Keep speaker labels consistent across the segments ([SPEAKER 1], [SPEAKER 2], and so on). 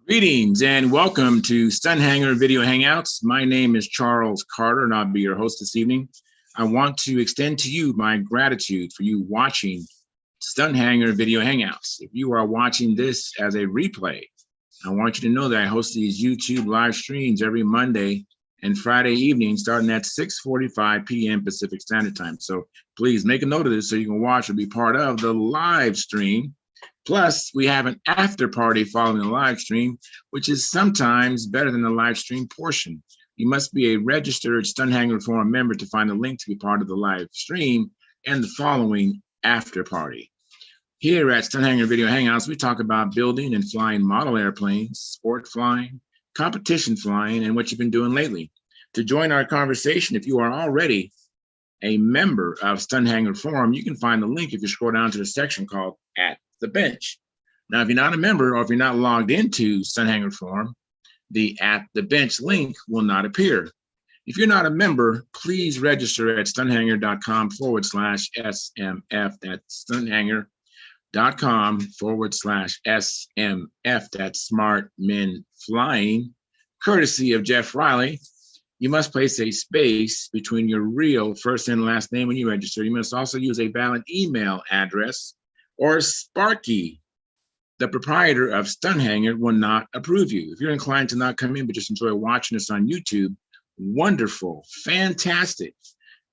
[SPEAKER 1] Greetings and welcome to Stunthangar Video Hangouts. My name is Charles Carter and I'll be your host this evening. I want to extend to you my gratitude for you watching Stunthangar Video Hangouts. If you are watching this as a replay, I want you to know that I host these YouTube live streams every Monday and Friday evening starting at 6:45 p.m. Pacific Standard Time. So please make a note of this so you can watch or be part of the live stream. Plus, we have an after party following the live stream, which is sometimes better than the live stream portion. You must be a registered Stunthangar Forum member to find a link to be part of the live stream and the following after party. Here at Stunthangar Video Hangouts, we talk about building and flying model airplanes, sport flying, competition flying, and what you've been doing lately. To join our conversation, if you are already a member of Stunthangar Forum, you can find the link if you scroll down to the section called At the Bench. Now, if you're not a member or if you're not logged into Stunthangar Forum, the At the Bench link will not appear. If you're not a member, please register at stunthangar.com/SMF. That's stunthangar.com/SMF. That's Smart Men Flying, courtesy of Jeff Riley. You must place a space between your real first and last name when you register. You must also use a valid email address, or Sparky, the proprietor of Stunthangar, will not approve you. If you're inclined to not come in but just enjoy watching us on YouTube, wonderful, fantastic.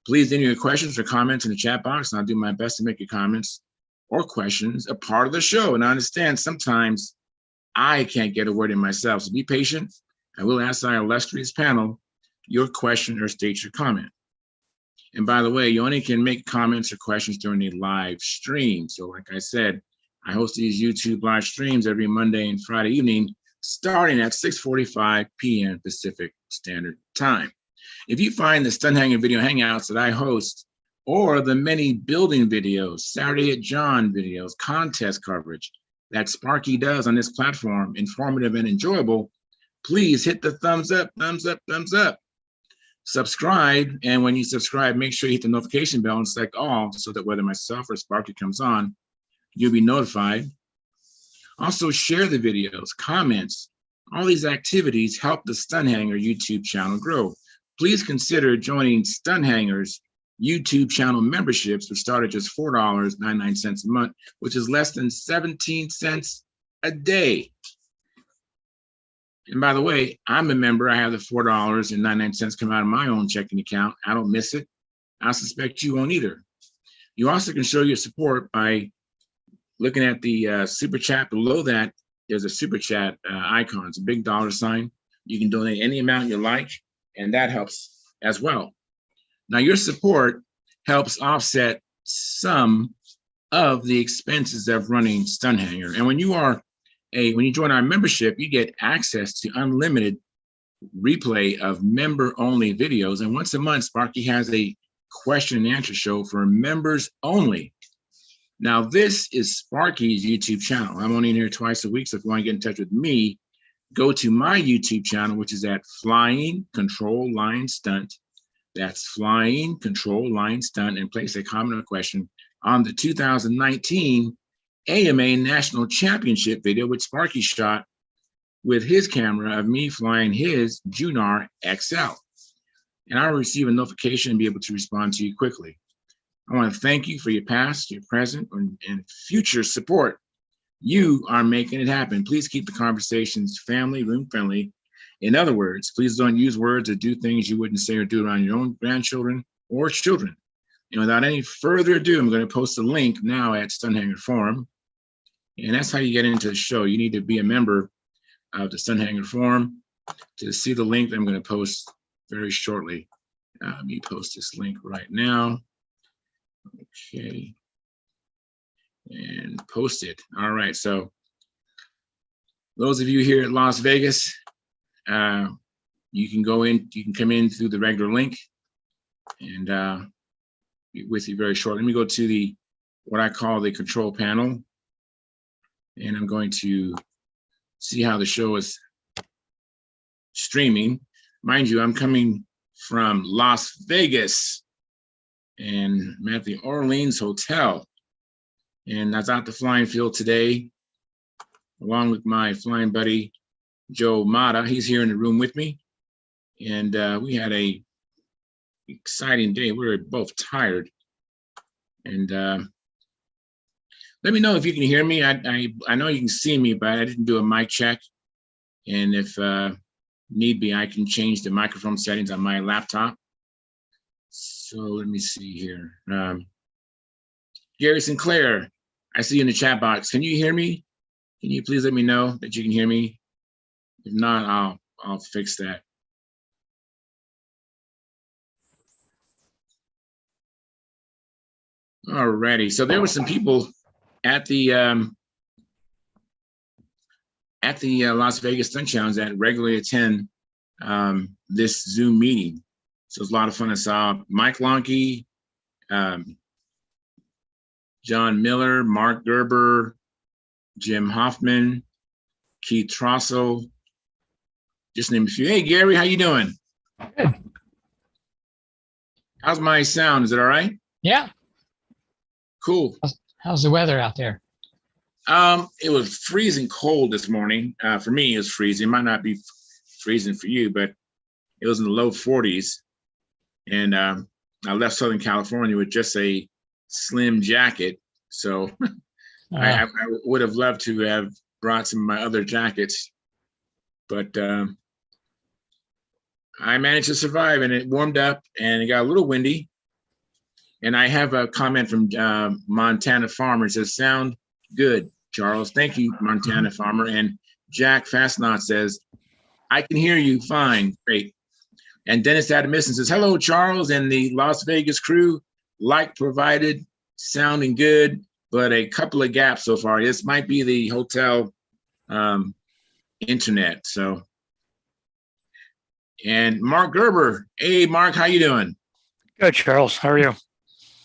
[SPEAKER 1] Please enter your questions or comments in the chat box, and I'll do my best to make your comments or questions a part of the show. And I understand sometimes I can't get a word in myself, so be patient. I will ask our illustrious panel your question or state your comment. And by the way, you only can make comments or questions during a live stream. So like I said, I host these YouTube live streams every Monday and Friday evening, starting at 6:45 p.m. Pacific Standard Time. If you find the Stunthangar Video Hangouts that I host, or the many building videos, Saturday at John videos, contest coverage that Sparky does on this platform, informative and enjoyable, please hit the thumbs up, thumbs up, thumbs up. Subscribe, and when you subscribe, make sure you hit the notification bell and select all so that whether myself or Sparky comes on, you'll be notified. Also, share the videos, comments. All these activities help the Stunthangar YouTube channel grow. Please consider joining Stunthangar's YouTube channel memberships, which start at just $4.99 a month, which is less than 17 cents a day. And by the way, I'm a member. I have the $4.99 come out of my own checking account. I don't miss it. I suspect you won't either. You also can show your support by looking at the super chat. Below that, there's a super chat icon. It's a big dollar sign. You can donate any amount you like, and that helps as well. Now, your support helps offset some of the expenses of running Stunthangar. And when you join our membership, you get access to unlimited replay of member-only videos. And once a month, Sparky has a question and answer show for members only. Now, this is Sparky's YouTube channel. I'm only in here twice a week, so if you want to get in touch with me, go to my YouTube channel, which is at Flying Control Line Stunt. That's Flying Control Line Stunt, and place a comment or question on the 2019 AMA National Championship video, which Sparky shot with his camera of me flying his Junar XL. And I'll receive a notification and be able to respond to you quickly. I want to thank you for your past, your present, and future support. You are making it happen. Please keep the conversations family, room friendly. In other words, please don't use words or do things you wouldn't say or do around your own grandchildren or children. And without any further ado, I'm going to post a link now at Stunthangar Forum. And that's how you get into the show. You need to be a member of the Stunthangar Forum to see the link that I'm going to post very shortly. Let me post this link right now. Okay. And post it. All right. So those of you here at Las Vegas, you can go in, you can come in through the regular link and be with you very shortly. Let me go to what I call the control panel. And I'm going to see how the show is streaming. Mind you, I'm coming from Las Vegas, and I'm at the Orleans Hotel. And I was out the flying field today, along with my flying buddy, Joe Mata. He's here in the room with me. And we had a exciting day. We were both tired. And let me know if you can hear me. I know you can see me, but I didn't do a mic check. And if need be, I can change the microphone settings on my laptop. So let me see here. Gary Sinclair, I see you in the chat box. Can you hear me? Can you please let me know that you can hear me? If not, I'll fix that. Alrighty. So there were some people at the Las Vegas Stunt Challenge that regularly attend this Zoom meeting. So it's a lot of fun. I saw Mike Lonke, John Miller, Mark Gerber, Jim Hoffman, Keith Trossel, just name a few. Hey, Gary, how you doing?
[SPEAKER 2] Good.
[SPEAKER 1] How's my sound? Is it all right?
[SPEAKER 2] Yeah.
[SPEAKER 1] Cool.
[SPEAKER 2] How's the weather out there?
[SPEAKER 1] It was freezing cold this morning. For me, it was freezing. It might not be freezing for you, but it was in the low 40s. And I left Southern California with just a slim jacket. So I would have loved to have brought some of my other jackets, but I managed to survive, and it warmed up and it got a little windy. And I have a comment from Montana Farmer. It says, sound good, Charles. Thank you, Montana Farmer. And Jack Fastnot says, I can hear you fine. Great. And Dennis Adamison says, hello, Charles and the Las Vegas crew. Light provided, sounding good, but a couple of gaps so far. This might be the hotel internet. So, and Mark Gerber. Hey, Mark, how you doing?
[SPEAKER 3] Good, Charles. How are you?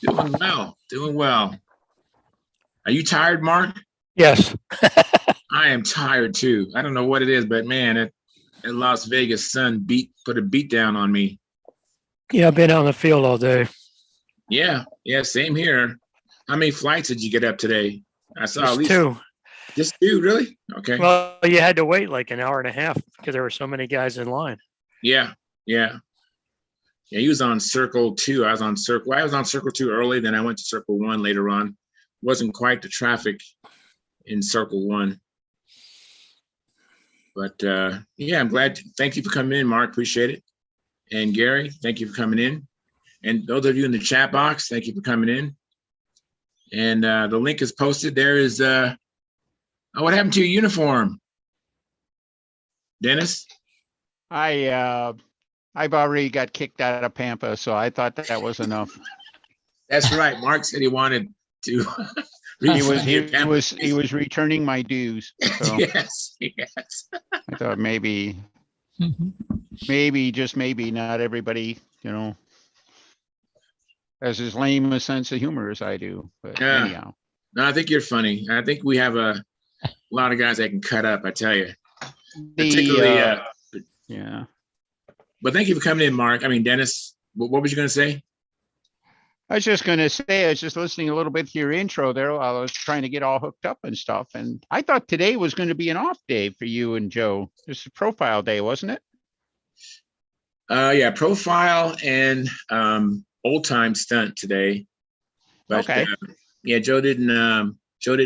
[SPEAKER 1] Doing well, doing well. Are you tired, Mark?
[SPEAKER 3] Yes.
[SPEAKER 1] I am tired too. I don't know what it is, but man, that Las Vegas sun put a beat down on me.
[SPEAKER 3] Yeah, I've been on the field all day.
[SPEAKER 1] Yeah, same here. How many flights did you get up today? I saw
[SPEAKER 3] Just
[SPEAKER 1] at least
[SPEAKER 3] two.
[SPEAKER 1] Just two, really? Okay.
[SPEAKER 3] Well, you had to wait like an hour and a half because there were so many guys in line.
[SPEAKER 1] Yeah. He was on Circle 2. I was on Circle 2 early, then I went to Circle 1 later on. Wasn't quite the traffic in Circle 1. But yeah, I'm glad. Thank you for coming in, Mark. Appreciate it. And Gary, thank you for coming in. And those of you in the chat box, thank you for coming in. And the link is posted. There is, what happened to your uniform? Dennis?
[SPEAKER 4] I've already got kicked out of Pampa, so I thought that was enough.
[SPEAKER 1] That's right. Mark said he wanted to.
[SPEAKER 4] He was returning my dues. So
[SPEAKER 1] Yes.
[SPEAKER 4] I thought maybe, just maybe not everybody, has as lame a sense of humor as I do. But
[SPEAKER 1] Yeah.
[SPEAKER 4] anyhow.
[SPEAKER 1] No, I think you're funny. I think we have a lot of guys that can cut up, I tell you. Particularly,
[SPEAKER 4] yeah.
[SPEAKER 1] But thank you for coming in, Mark. I mean, Dennis, what was you going to say?
[SPEAKER 4] I was just going to say, I was just listening a little bit to your intro there while I was trying to get all hooked up and stuff. And I thought today was going to be an off day for you and Joe. This is profile day, wasn't it?
[SPEAKER 1] Yeah, profile and old time stunt today. But
[SPEAKER 4] okay.
[SPEAKER 1] Yeah, Joe didn't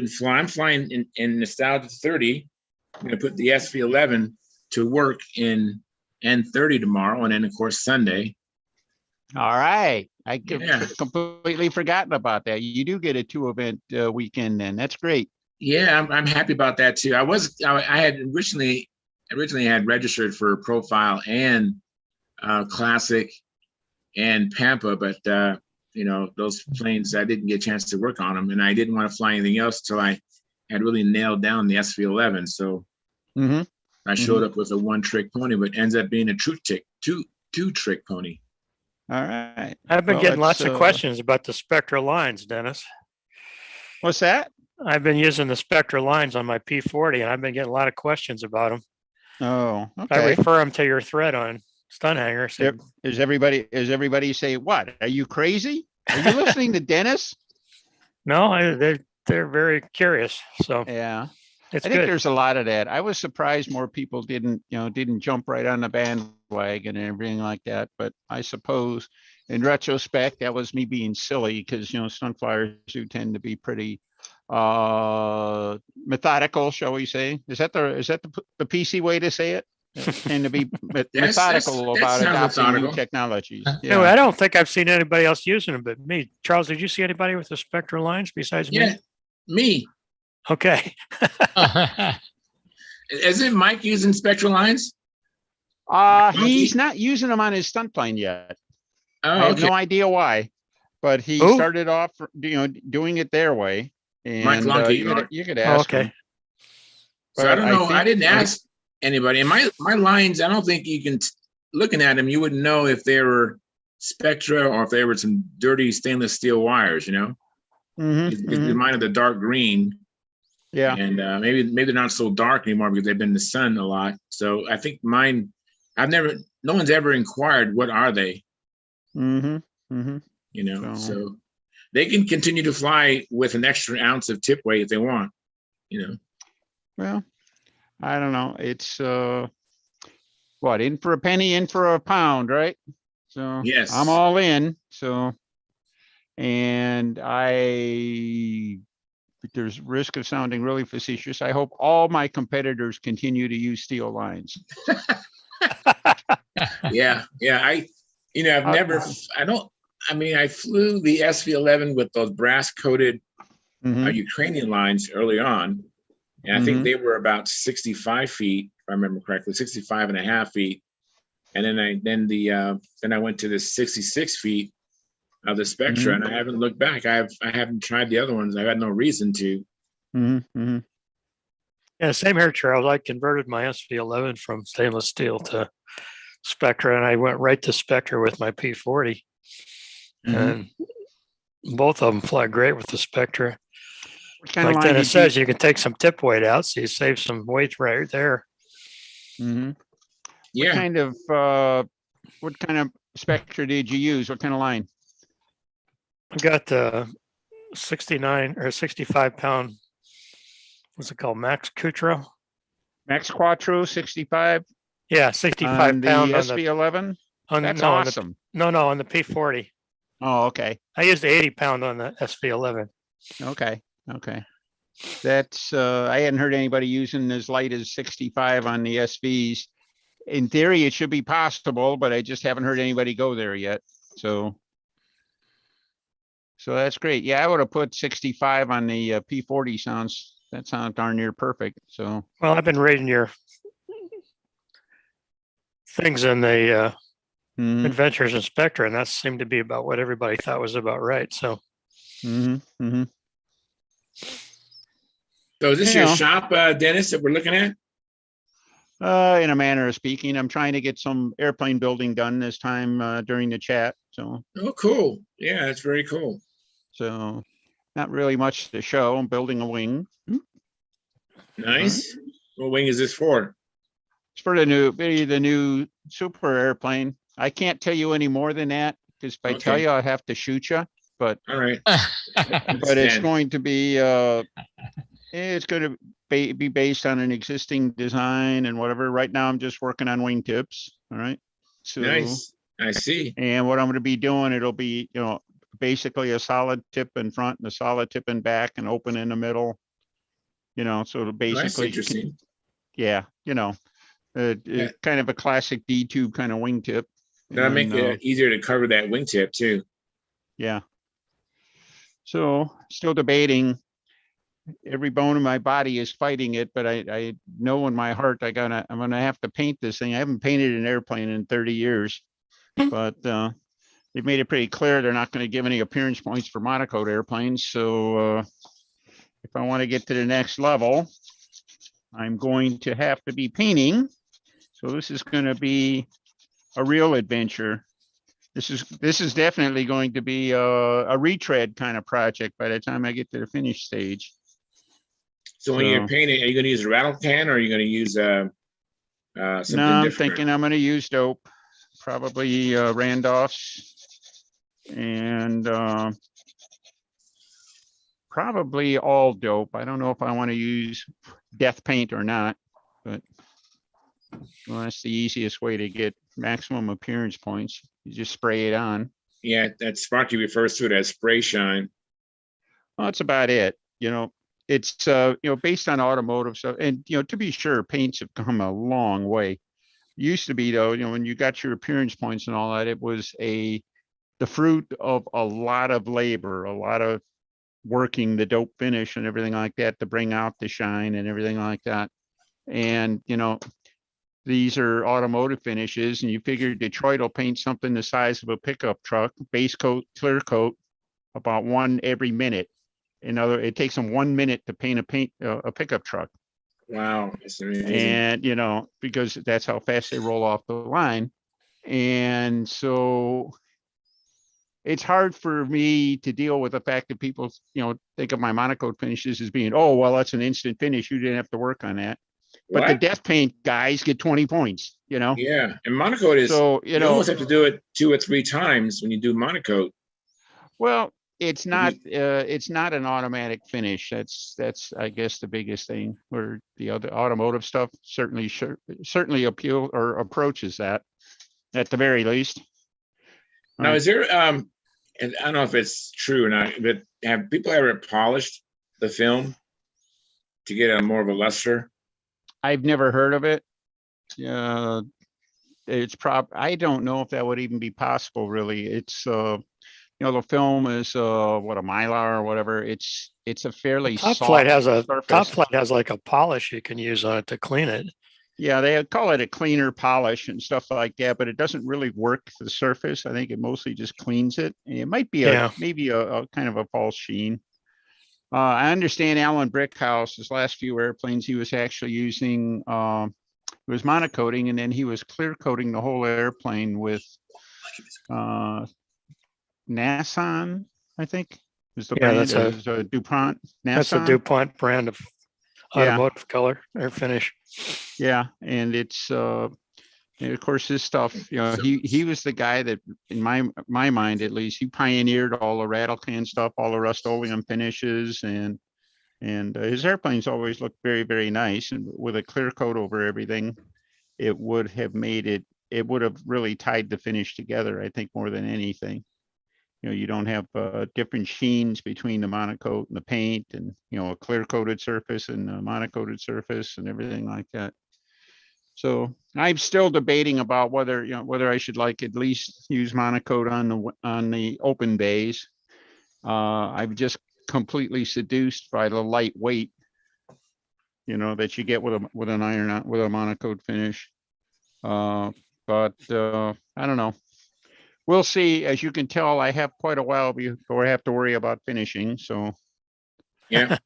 [SPEAKER 1] fly. I'm flying in Nostalgia 30. I'm going to put the SV11 to work in N30 tomorrow, and then of course Sunday.
[SPEAKER 4] All right. I completely forgotten about that. You do get a 2-event weekend then. That's great.
[SPEAKER 1] Yeah, I'm happy about that too. I had originally had registered for profile and classic and Pampa, but those planes, I didn't get a chance to work on them, and I didn't want to fly anything else until I had really nailed down the SV11. So I showed up with a one-trick pony, but ends up being a two-trick pony.
[SPEAKER 4] All right.
[SPEAKER 3] I've been getting lots of questions about the Spectra lines, Dennis.
[SPEAKER 4] What's that?
[SPEAKER 3] I've been using the Spectra lines on my P40, and I've been getting a lot of questions about them.
[SPEAKER 4] Oh, okay.
[SPEAKER 3] I refer them to your thread on Stunthangar. So
[SPEAKER 4] Is everybody say, what? Are you crazy? Are you listening to Dennis?
[SPEAKER 3] No, they're very curious. So
[SPEAKER 4] yeah.
[SPEAKER 3] It's
[SPEAKER 4] I think
[SPEAKER 3] good.
[SPEAKER 4] there's a lot of that. I was surprised more people didn't jump right on the bandwagon and everything like that. But I suppose in retrospect, that was me being silly because, stunt flyers do tend to be pretty methodical, shall we say? Is that the PC way to say it? Tend to be methodical
[SPEAKER 1] that
[SPEAKER 4] about
[SPEAKER 1] sounds
[SPEAKER 4] adopting new
[SPEAKER 1] methodical.
[SPEAKER 4] technologies.
[SPEAKER 3] Anyway,
[SPEAKER 4] Yeah.
[SPEAKER 3] I don't think I've seen anybody else using them but me. Charles, did you see anybody with the Spectra lines besides
[SPEAKER 1] Yeah,
[SPEAKER 3] me?
[SPEAKER 1] me.
[SPEAKER 3] Okay.
[SPEAKER 1] Isn't Mike using Spectral lines?
[SPEAKER 4] He's not using them on his stunt plane yet. I
[SPEAKER 1] Oh,
[SPEAKER 4] have no
[SPEAKER 1] okay.
[SPEAKER 4] idea why, but he
[SPEAKER 3] Who?
[SPEAKER 4] started off, doing it their way.
[SPEAKER 1] Mike
[SPEAKER 4] And
[SPEAKER 1] Lunky,
[SPEAKER 4] you could
[SPEAKER 3] Oh,
[SPEAKER 4] ask
[SPEAKER 3] okay.
[SPEAKER 4] him.
[SPEAKER 1] So I
[SPEAKER 4] But
[SPEAKER 1] don't know. I
[SPEAKER 4] think,
[SPEAKER 1] didn't ask anybody. And my lines, I don't think you can, looking at them, you wouldn't know if they were Spectra or if they were some dirty stainless steel wires, Mine are the dark green.
[SPEAKER 4] yeah.
[SPEAKER 1] And maybe they're not so dark anymore because they've been in the sun a lot. So I think mine, no one's ever inquired, what are they?
[SPEAKER 4] So,
[SPEAKER 1] So they can continue to fly with an extra ounce of tip weight if they want,
[SPEAKER 4] well, I don't know. It's what, in for a penny, in for a pound, right? So
[SPEAKER 1] Yes.
[SPEAKER 4] I'm all in. So, and there's risk of sounding really facetious. I hope all my competitors continue to use steel lines.
[SPEAKER 1] Yeah. I flew the SV11 with those brass coated
[SPEAKER 4] Mhm.
[SPEAKER 1] Ukrainian lines early on. And I think they were about 65 feet, if I remember correctly, 65 and a half feet. And then I went to the 66 feet of the Spectra, and I haven't looked back. I haven't tried the other ones. I got no reason to.
[SPEAKER 3] Yeah, same here, Charles. I converted my SV11 from stainless steel to Spectra, and I went right to Spectra with my P40. And both of them fly great with the Spectra.
[SPEAKER 4] What kind of
[SPEAKER 3] Like
[SPEAKER 4] line
[SPEAKER 3] Dennis
[SPEAKER 4] did you?
[SPEAKER 3] says, you can take some tip weight out, so you save some weight right there.
[SPEAKER 1] Yeah.
[SPEAKER 4] What kind of Spectra did you use? What kind of line?
[SPEAKER 3] I got the 69 or 65 pound, what's it called? Max Cutro.
[SPEAKER 4] Max Quattro 65
[SPEAKER 3] Yeah, 65
[SPEAKER 4] on the
[SPEAKER 3] pound
[SPEAKER 4] SV11. That's
[SPEAKER 3] no,
[SPEAKER 4] awesome.
[SPEAKER 3] on the P40.
[SPEAKER 4] Oh, okay.
[SPEAKER 3] I used the 80 pound on the SV11.
[SPEAKER 4] Okay. That's I hadn't heard anybody using as light as 65 on the SVs. In theory, it should be possible, but I just haven't heard anybody go there yet. So that's great. Yeah, I would have put 65 on the P40. That sounds darn near perfect. So,
[SPEAKER 3] Well, I've been reading your things in the Adventures in Spectra, and that seemed to be about what everybody thought was about right. So,
[SPEAKER 1] So is this your shop, Dennis, that we're looking at?
[SPEAKER 4] in a manner of speaking, I'm trying to get some airplane building done this time during the chat. So,
[SPEAKER 1] Oh, cool. Yeah, that's very cool.
[SPEAKER 4] so not really much to show. I'm building a wing.
[SPEAKER 1] Nice. What wing is this for?
[SPEAKER 4] It's for the new super airplane. I can't tell you any more than that because if I tell
[SPEAKER 1] Okay.
[SPEAKER 4] you, I'll have to shoot you. But
[SPEAKER 1] All right.
[SPEAKER 4] but it's going to be be based on an existing design and whatever. Right now, I'm just working on wingtips. All right. So
[SPEAKER 1] Nice. I see.
[SPEAKER 4] And what I'm going to be doing, it'll be basically a solid tip in front and a solid tip in back and open in the middle. So it'll
[SPEAKER 1] Oh, that's
[SPEAKER 4] basically,
[SPEAKER 1] interesting.
[SPEAKER 4] yeah, kind of a classic D-tube kind of wingtip.
[SPEAKER 1] That'll make it easier to cover that wingtip too.
[SPEAKER 4] Yeah. So still debating. Every bone in my body is fighting it, but I know in my heart I'm gonna have to paint this thing. I haven't painted an airplane in 30 years, but they've made it pretty clear they're not going to give any appearance points for monocoque airplanes. So if I want to get to the next level, I'm going to have to be painting. So this is going to be a real adventure. This is definitely going to be a retread kind of project by the time I get to the finish stage.
[SPEAKER 1] So when you're painting, are you going to use a rattle can or are you going to use something different?
[SPEAKER 4] No, I'm thinking I'm going to use dope, probably Randolph's, and probably all dope. I don't know if I want to use death paint or not, but well, that's the easiest way to get maximum appearance points. You just spray it on.
[SPEAKER 1] Yeah, that Sparky refers to it as spray shine.
[SPEAKER 4] Well, that's about it. It's based on automotive stuff, and to be sure, paints have come a long way. Used to be though, when you got your appearance points and all that, it was the fruit of a lot of labor, a lot of working the dope finish and everything like that to bring out the shine and everything like that. And these are automotive finishes, and you figure Detroit will paint something the size of a pickup truck, base coat, clear coat, about one every minute. It takes them 1 minute to paint a pickup truck.
[SPEAKER 1] Wow, that's amazing.
[SPEAKER 4] And because that's how fast they roll off the line. And so it's hard for me to deal with the fact that people think of my monocoat finishes as being, oh well, that's an instant finish, you didn't have to work on that. But the
[SPEAKER 1] What?
[SPEAKER 4] death paint guys get 20 points.
[SPEAKER 1] Yeah, and monocoat is,
[SPEAKER 4] So
[SPEAKER 1] you almost have to do it 2 or 3 times when you do monocoat.
[SPEAKER 4] well, it's not an automatic finish. That's I guess the biggest thing. Where the other automotive stuff certainly appeal or approaches that at the very least.
[SPEAKER 1] Now,
[SPEAKER 4] Right.
[SPEAKER 1] is there and I don't know if it's true or not, but have people ever polished the film to get a more of a luster?
[SPEAKER 4] I've never heard of it. I don't know if that would even be possible, really. It's the film is a Mylar or whatever. It's a fairly
[SPEAKER 3] Top
[SPEAKER 4] soft
[SPEAKER 3] Flight has
[SPEAKER 4] surface.
[SPEAKER 3] like a polish you can use on it to clean it.
[SPEAKER 4] Yeah, they call it a cleaner polish and stuff like that, but it doesn't really work the surface. I think it mostly just cleans it. And it might be maybe a kind of a false sheen. I understand Alan Brickhouse, his last few airplanes, he was actually using it was monocoating, and then he was clear coating the whole airplane with Nasson, I think is the brand. That's a DuPont. Nasson.
[SPEAKER 3] That's a DuPont brand of automotive color or finish.
[SPEAKER 4] Yeah, and it's and of course his stuff. He was the guy that, in my mind at least, he pioneered all the rattle can stuff, all the Rust-Oleum finishes, and his airplanes always looked very, very nice. And with a clear coat over everything, it would have made it. It would have really tied the finish together, I think, more than anything. You don't have different sheens between the monocoat and the paint, and a clear coated surface and a monocoated surface and everything like that. So I'm still debating about whether I should at least use monocoat on the open bays. I'm just completely seduced by the lightweight, that you get with a monocoat finish. But I don't know. We'll see. As you can tell, I have quite a while before I have to worry about finishing. So,
[SPEAKER 1] yeah.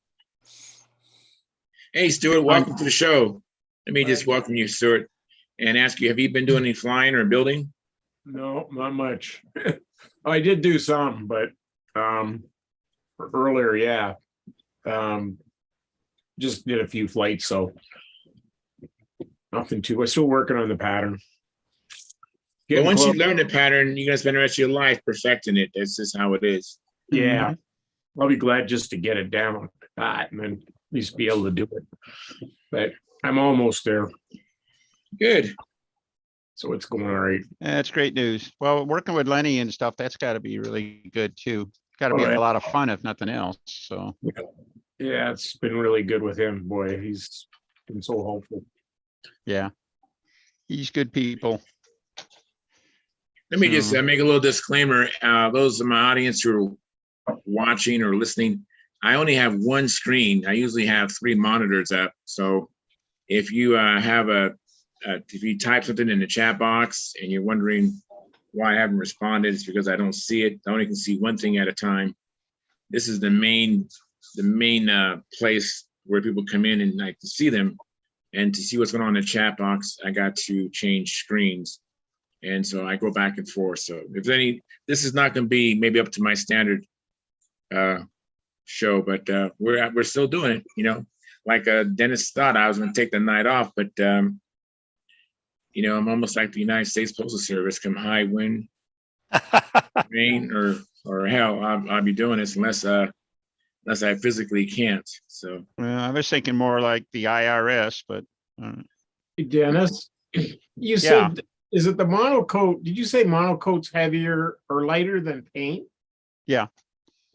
[SPEAKER 1] Hey, Stuart, welcome to the show. Let me just welcome you, Stuart, and ask you: have you been doing any flying or building?
[SPEAKER 5] No, not much. I did do some, but earlier, yeah. Just did a few flights, so nothing too. I'm still working on the pattern.
[SPEAKER 1] But once you learn the pattern, you're gonna spend the rest of your life perfecting it. That's just how it is.
[SPEAKER 5] Yeah, I'll be glad just to get it down and then at least be able to do it. But I'm almost there.
[SPEAKER 1] Good.
[SPEAKER 5] So it's going all right.
[SPEAKER 4] That's great news. Well, working with Lenny and stuff, that's got to be really good too. Got to be a lot of fun, if nothing else. So
[SPEAKER 5] yeah, it's been really good with him. Boy, he's been so helpful.
[SPEAKER 4] Yeah, he's good people.
[SPEAKER 1] Let me just make a little disclaimer. Those of my audience who are watching or listening, I only have one screen. I usually have 3 monitors up. So if you if you type something in the chat box and you're wondering why I haven't responded, it's because I don't see it. I only can see one thing at a time. This is the main place where people come in and I can see them. And to see what's going on in the chat box, I got to change screens. And so I go back and forth. So if this is not going to be maybe up to my standard show, but we're still doing it. Like Dennis thought I was going to take the night off, but I'm almost like the United States Postal Service. Come high wind, rain, or hell, I'll be doing this unless unless I physically can't. So
[SPEAKER 4] I was thinking more like the IRS, but
[SPEAKER 5] Dennis, you said, is it the monocoat? Did you say monocoat's heavier or lighter than paint?
[SPEAKER 4] Yeah.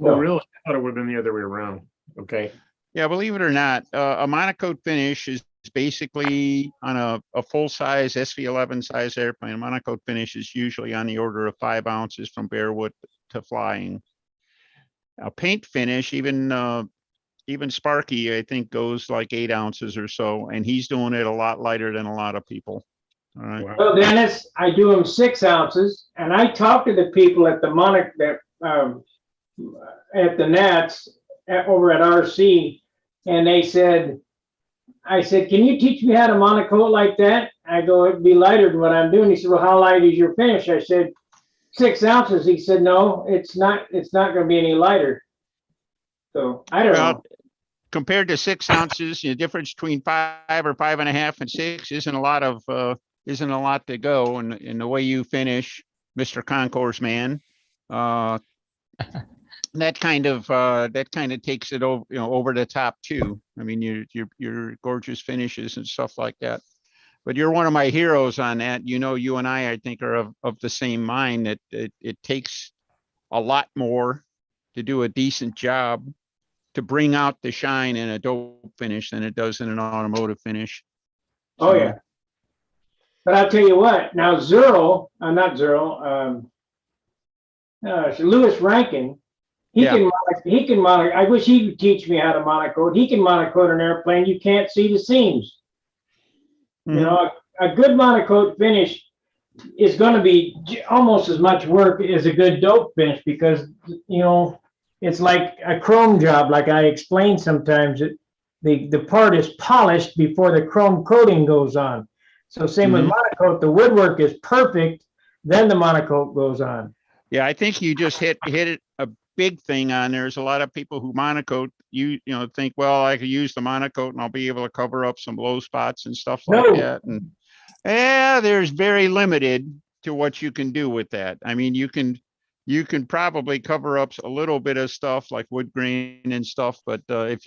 [SPEAKER 5] Oh,
[SPEAKER 6] No.
[SPEAKER 5] really? I thought it would have been the other way around. Okay.
[SPEAKER 4] yeah, believe it or not, a monocoat finish is basically on a full-size SV11 size airplane. A monocoat finish is usually on the order of 5 ounces from bare wood to flying. A paint finish, even Sparky, I think, goes like 8 ounces or so, and he's doing it a lot lighter than a lot of people. All right.
[SPEAKER 5] Wow.
[SPEAKER 6] Well, Dennis, I do them 6 ounces, and I talk to the people at the at the Nats over at RC, and they said, I said, can you teach me how to monocoat like that? I go, it'd be lighter than what I'm doing. He said, well, how light is your finish? I said, 6 ounces. He said, no, it's not going to be any lighter. So I don't know.
[SPEAKER 4] Compared to 6 ounces, the difference between 5 or 5.5 and 6 isn't a lot to go. And in the way you finish, Mr. Concourse man, that kind of takes it over, over the top too. I mean, your gorgeous finishes and stuff like that. But you're one of my heroes on that. You and I think, are of the same mind, that it takes a lot more to do a decent job to bring out the shine in a dope finish than it does in an automotive finish.
[SPEAKER 6] Oh, yeah. But I'll tell you what, now Lewis Rankin, he can monocoat. I wish he would teach me how to monocoat. He can monocoat an airplane. You can't see the seams.
[SPEAKER 4] Mhm.
[SPEAKER 6] A good monocoat finish is going to be almost as much work as a good dope finish, because, it's like a chrome job. Like I explain sometimes, the part is polished before the chrome coating goes on. So same with monocoat, the woodwork is perfect, then the monocoat goes on.
[SPEAKER 4] Yeah, I think you just hit it a big thing on. There's a lot of people who monocoat, think, well, I could use the monocoat and I'll be able to cover up some low spots and stuff like that. And there's very limited to what you can do with that. I mean, you can probably cover up a little bit of stuff like wood grain and stuff, but if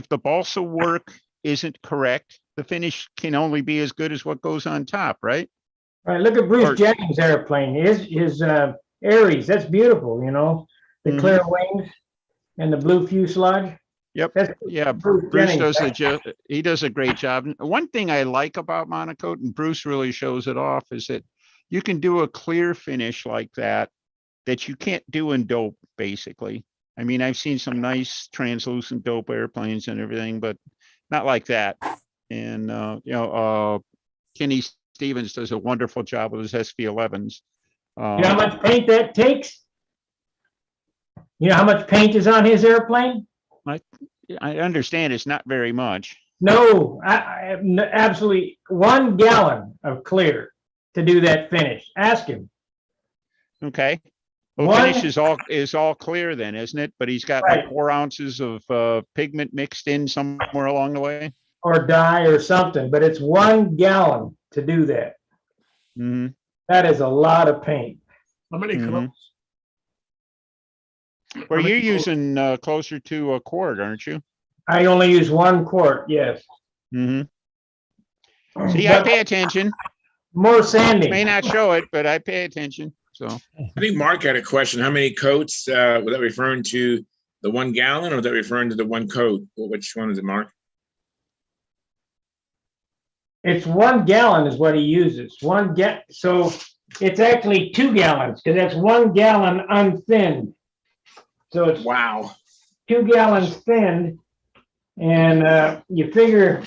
[SPEAKER 4] the balsa work isn't correct, the finish can only be as good as what goes on top, right?
[SPEAKER 6] Right, look at Bruce Jennings' airplane. His Aries, that's beautiful. The clear wings and the blue fuselage.
[SPEAKER 4] Yep. Yeah, Bruce does a great job. One thing I like about monocoat, and Bruce really shows it off, is that you can do a clear finish like that you can't do in dope, basically. I mean, I've seen some nice translucent dope airplanes and everything, but not like that. And Kenny Stevens does a wonderful job with his SV11s.
[SPEAKER 6] You know how much paint that takes? You know how much paint is on his airplane?
[SPEAKER 4] I understand it's not very much.
[SPEAKER 6] No, absolutely 1 gallon of clear to do that finish. Ask him.
[SPEAKER 4] Okay. Well, finish is all clear then, isn't it? But he's got like 4 ounces of pigment mixed in somewhere along the way.
[SPEAKER 6] Or dye or something, but it's 1 gallon to do that.
[SPEAKER 4] Mm-hmm.
[SPEAKER 6] That is a lot of paint.
[SPEAKER 5] How many coats?
[SPEAKER 4] Well, you're using closer to a quart, aren't you?
[SPEAKER 6] I only use 1 quart, yes.
[SPEAKER 4] Mm-hmm. See, I pay attention.
[SPEAKER 6] More sanding.
[SPEAKER 4] May not show it, but I pay attention. So
[SPEAKER 1] I think Mark had a question. How many coats? Was that referring to the 1 gallon, or was that referring to the 1 coat? Which one is it, Mark?
[SPEAKER 6] It's 1 gallon is what he uses. So it's actually 2 gallons, because that's 1 gallon unthinned. So it's 2 gallons thinned, and you figure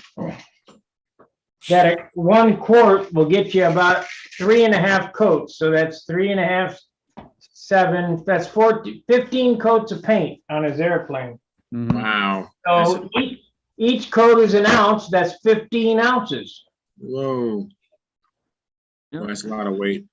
[SPEAKER 6] that 1 quart will get you about 3.5 coats. So that's 3.5, 7. That's 15 coats of paint on his airplane.
[SPEAKER 1] Wow.
[SPEAKER 6] So each coat is 1 ounce. That's 15 ounces.
[SPEAKER 1] Whoa. Well, that's a lot of weight.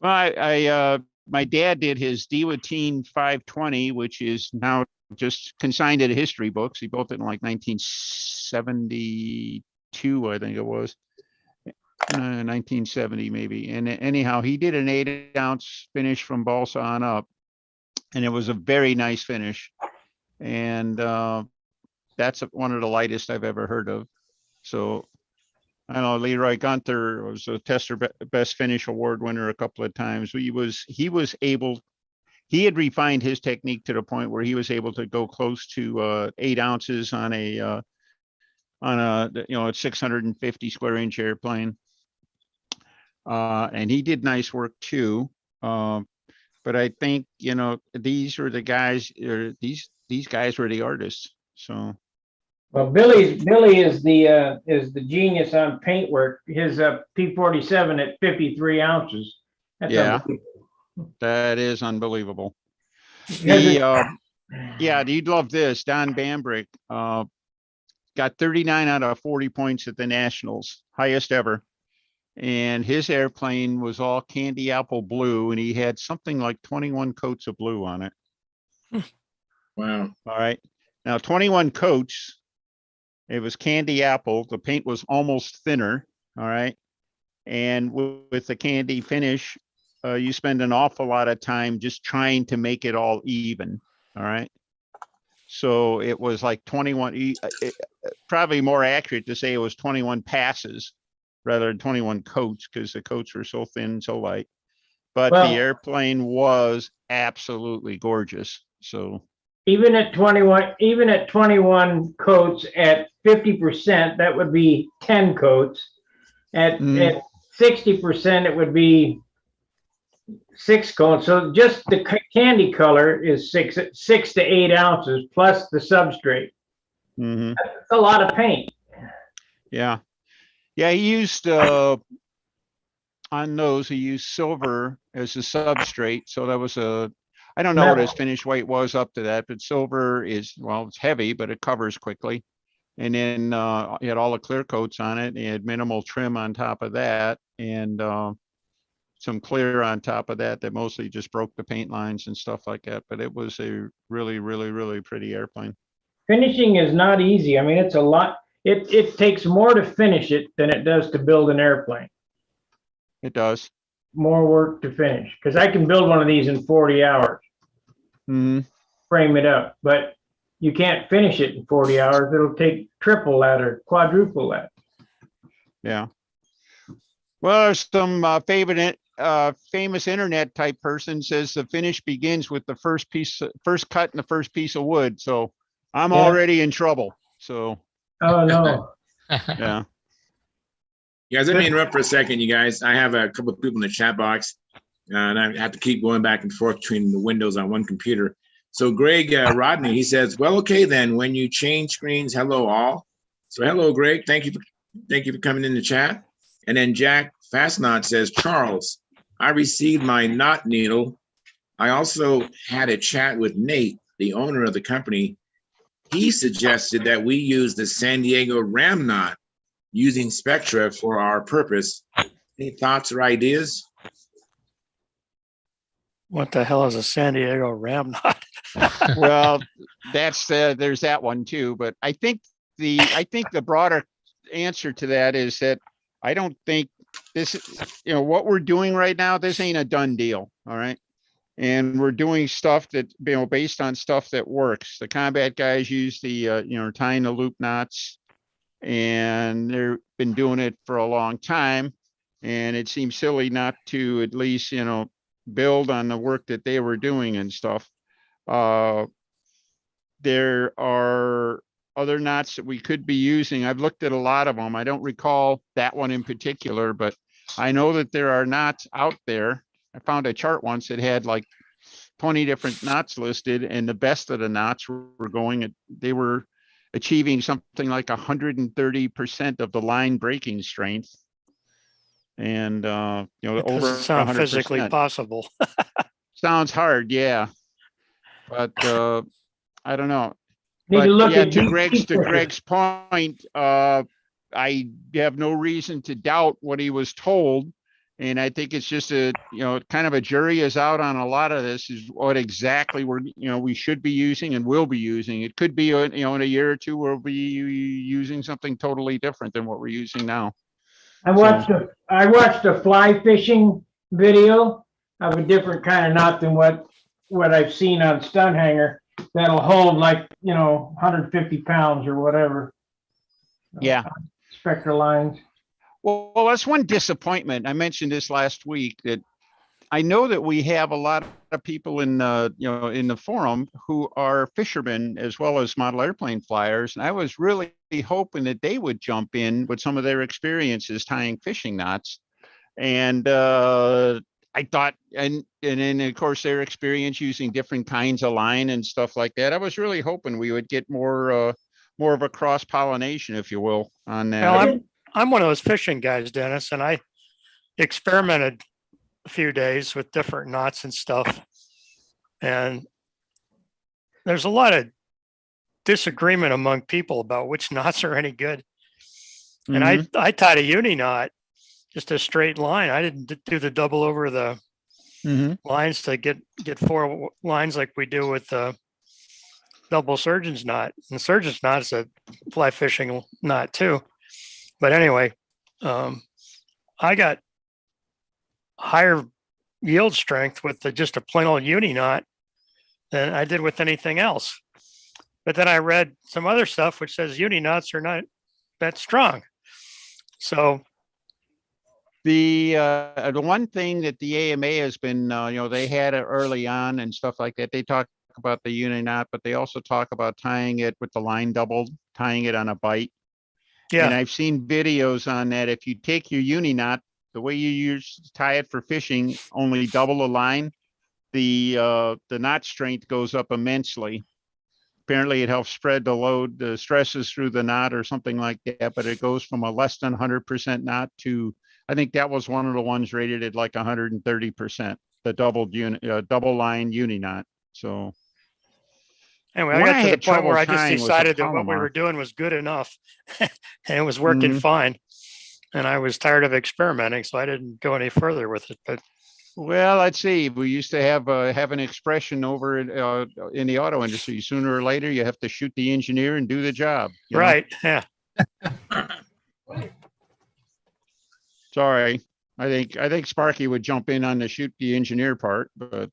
[SPEAKER 4] Well, my dad did his Diwateen 520, which is now just consigned to the history books. He built it in like 1972, I think it was. 1970 maybe. And anyhow, he did an 8 ounce finish from balsa on up. and it was a very nice finish. And that's one of the lightest I've ever heard of. So I don't know, Leroy Gunther was a Tester Best Finish Award winner a couple of times. He had refined his technique to the point where he was able to go close to 8 ounces on a 650 square inch airplane. And he did nice work too. But I think, these are the guys, these guys were the artists. So.
[SPEAKER 6] Well, Billy is the genius on paintwork. His P47 at 53 ounces. That's
[SPEAKER 4] Yeah.
[SPEAKER 6] unbelievable.
[SPEAKER 4] That is unbelievable.
[SPEAKER 6] Because
[SPEAKER 4] Yeah, you'd love this. Don Bambrick got 39 out of 40 points at the Nationals, highest ever. And his airplane was all candy apple blue, and he had something like 21 coats of blue on it.
[SPEAKER 1] Wow.
[SPEAKER 4] All right. Now, 21 coats, it was candy apple. The paint was almost thinner. All right. And with the candy finish, you spend an awful lot of time just trying to make it all even. All right. So it was like 21, probably more accurate to say it was 21 passes rather than 21 coats, because the coats were so thin, so light. But
[SPEAKER 6] Well,
[SPEAKER 4] the airplane was absolutely gorgeous. So
[SPEAKER 6] even at 21 coats at 50%, that would be 10 coats. At 60%, it would be 6 coats. So just the candy color is 6 to 8 ounces plus the substrate. That's a lot of paint.
[SPEAKER 4] yeah. Yeah, he used on those, he used silver as a substrate. So that was I don't know what his finish weight was up to that, but silver is, well, it's heavy, but it covers quickly. And then he had all the clear coats on it. He had minimal trim on top of that, and some clear on top of that mostly just broke the paint lines and stuff like that. But it was a really, really, really pretty airplane.
[SPEAKER 6] Finishing is not easy. I mean, it's a lot. It takes more to finish it than it does to build an airplane.
[SPEAKER 4] It does.
[SPEAKER 6] More work to finish, because I can build one of these in 40 hours. Frame it up, but you can't finish it in 40 hours. It'll take triple that or quadruple that.
[SPEAKER 4] Yeah. Well, there's some famous internet type person says the finish begins with the first cut and the first piece of wood. So I'm already in trouble. So.
[SPEAKER 6] Oh no.
[SPEAKER 4] Yeah.
[SPEAKER 1] Guys, let me interrupt for a second, you guys. I have a couple of people in the chat box, and I have to keep going back and forth between the windows on one computer. So Greg Rodney, he says, well, okay, then when you change screens, hello all. So hello, Greg. Thank you for coming in the chat. And then Jack Fastnot says, Charles, I received my knot needle. I also had a chat with Nate, the owner of the company. He suggested that we use the San Diego Ram knot using Spectra for our purpose. Any thoughts or ideas?
[SPEAKER 3] What the hell is a San Diego Ram knot?
[SPEAKER 4] Well, there's that one too. But I think the broader answer to that is that I don't think this, what we're doing right now, this ain't a done deal. All right. And we're doing stuff that, based on stuff that works. The combat guys use the, tying the loop knots, and they've been doing it for a long time. And it seems silly not to at least, build on the work that they were doing and stuff. There are other knots that we could be using. I've looked at a lot of them. I don't recall that one in particular, but I know that there are knots out there. I found a chart once that had like 20 different knots listed, and the best of the knots they were achieving something like 130% of the line breaking strength. And,
[SPEAKER 3] It
[SPEAKER 4] over
[SPEAKER 3] doesn't sound
[SPEAKER 4] 100%.
[SPEAKER 3] physically possible.
[SPEAKER 4] Sounds hard. Yeah. But, I don't know.
[SPEAKER 6] Need to look at
[SPEAKER 4] to Greg's point, I have no reason to doubt what he was told. And I think it's just kind of a jury is out on a lot of this, is what exactly we should be using and will be using. It could be, in a year or two, we'll be using something totally different than what we're using now.
[SPEAKER 6] I watched a fly fishing video of a different kind of knot than what what I've seen on Stunthangar that'll hold like, 150 pounds or whatever.
[SPEAKER 4] Yeah.
[SPEAKER 6] Spectra lines.
[SPEAKER 4] Well, that's one disappointment. I mentioned this last week that I know that we have a lot of people in in the forum who are fishermen as well as model airplane flyers. And I was really hoping that they would jump in with some of their experiences tying fishing knots. And I thought, and then of course their experience using different kinds of line and stuff like that. I was really hoping we would get more of a cross pollination, if you will, on that.
[SPEAKER 3] Well, I'm one of those fishing guys, Dennis, and I experimented a few days with different knots and stuff. And there's a lot of disagreement among people about which knots are any good. And I tied a uni knot, just a straight line. I didn't do the double over the lines to get 4 lines like we do with the double surgeon's knot. And the surgeon's knot is a fly fishing knot too. But anyway, I got higher yield strength with just a plain old uni knot than I did with anything else. But then I read some other stuff which says uni knots are not that strong. So
[SPEAKER 4] the one thing that the AMA has been, they had it early on and stuff like that. They talk about the uni knot, but they also talk about tying it with the line doubled, tying it on a bite.
[SPEAKER 3] yeah,
[SPEAKER 4] And I've seen videos on that. If you take your uni knot, the way you tie it for fishing, only double a line, the knot strength goes up immensely. Apparently it helps spread the load, the stresses through the knot or something like that, but it goes from a less than 100% knot to, I think that was one of the ones rated at like 130%, the double line uni knot. So
[SPEAKER 3] anyway, I got to the point where I just decided that what we were doing was good enough and it was working fine. And I was tired of experimenting, so I didn't go any further with it. But
[SPEAKER 4] well, let's see. We used to have an expression over in the auto industry. Sooner or later, you have to shoot the engineer and do the job.
[SPEAKER 3] right, yeah.
[SPEAKER 4] Sorry, I think Sparky would jump in on the shoot the engineer part, but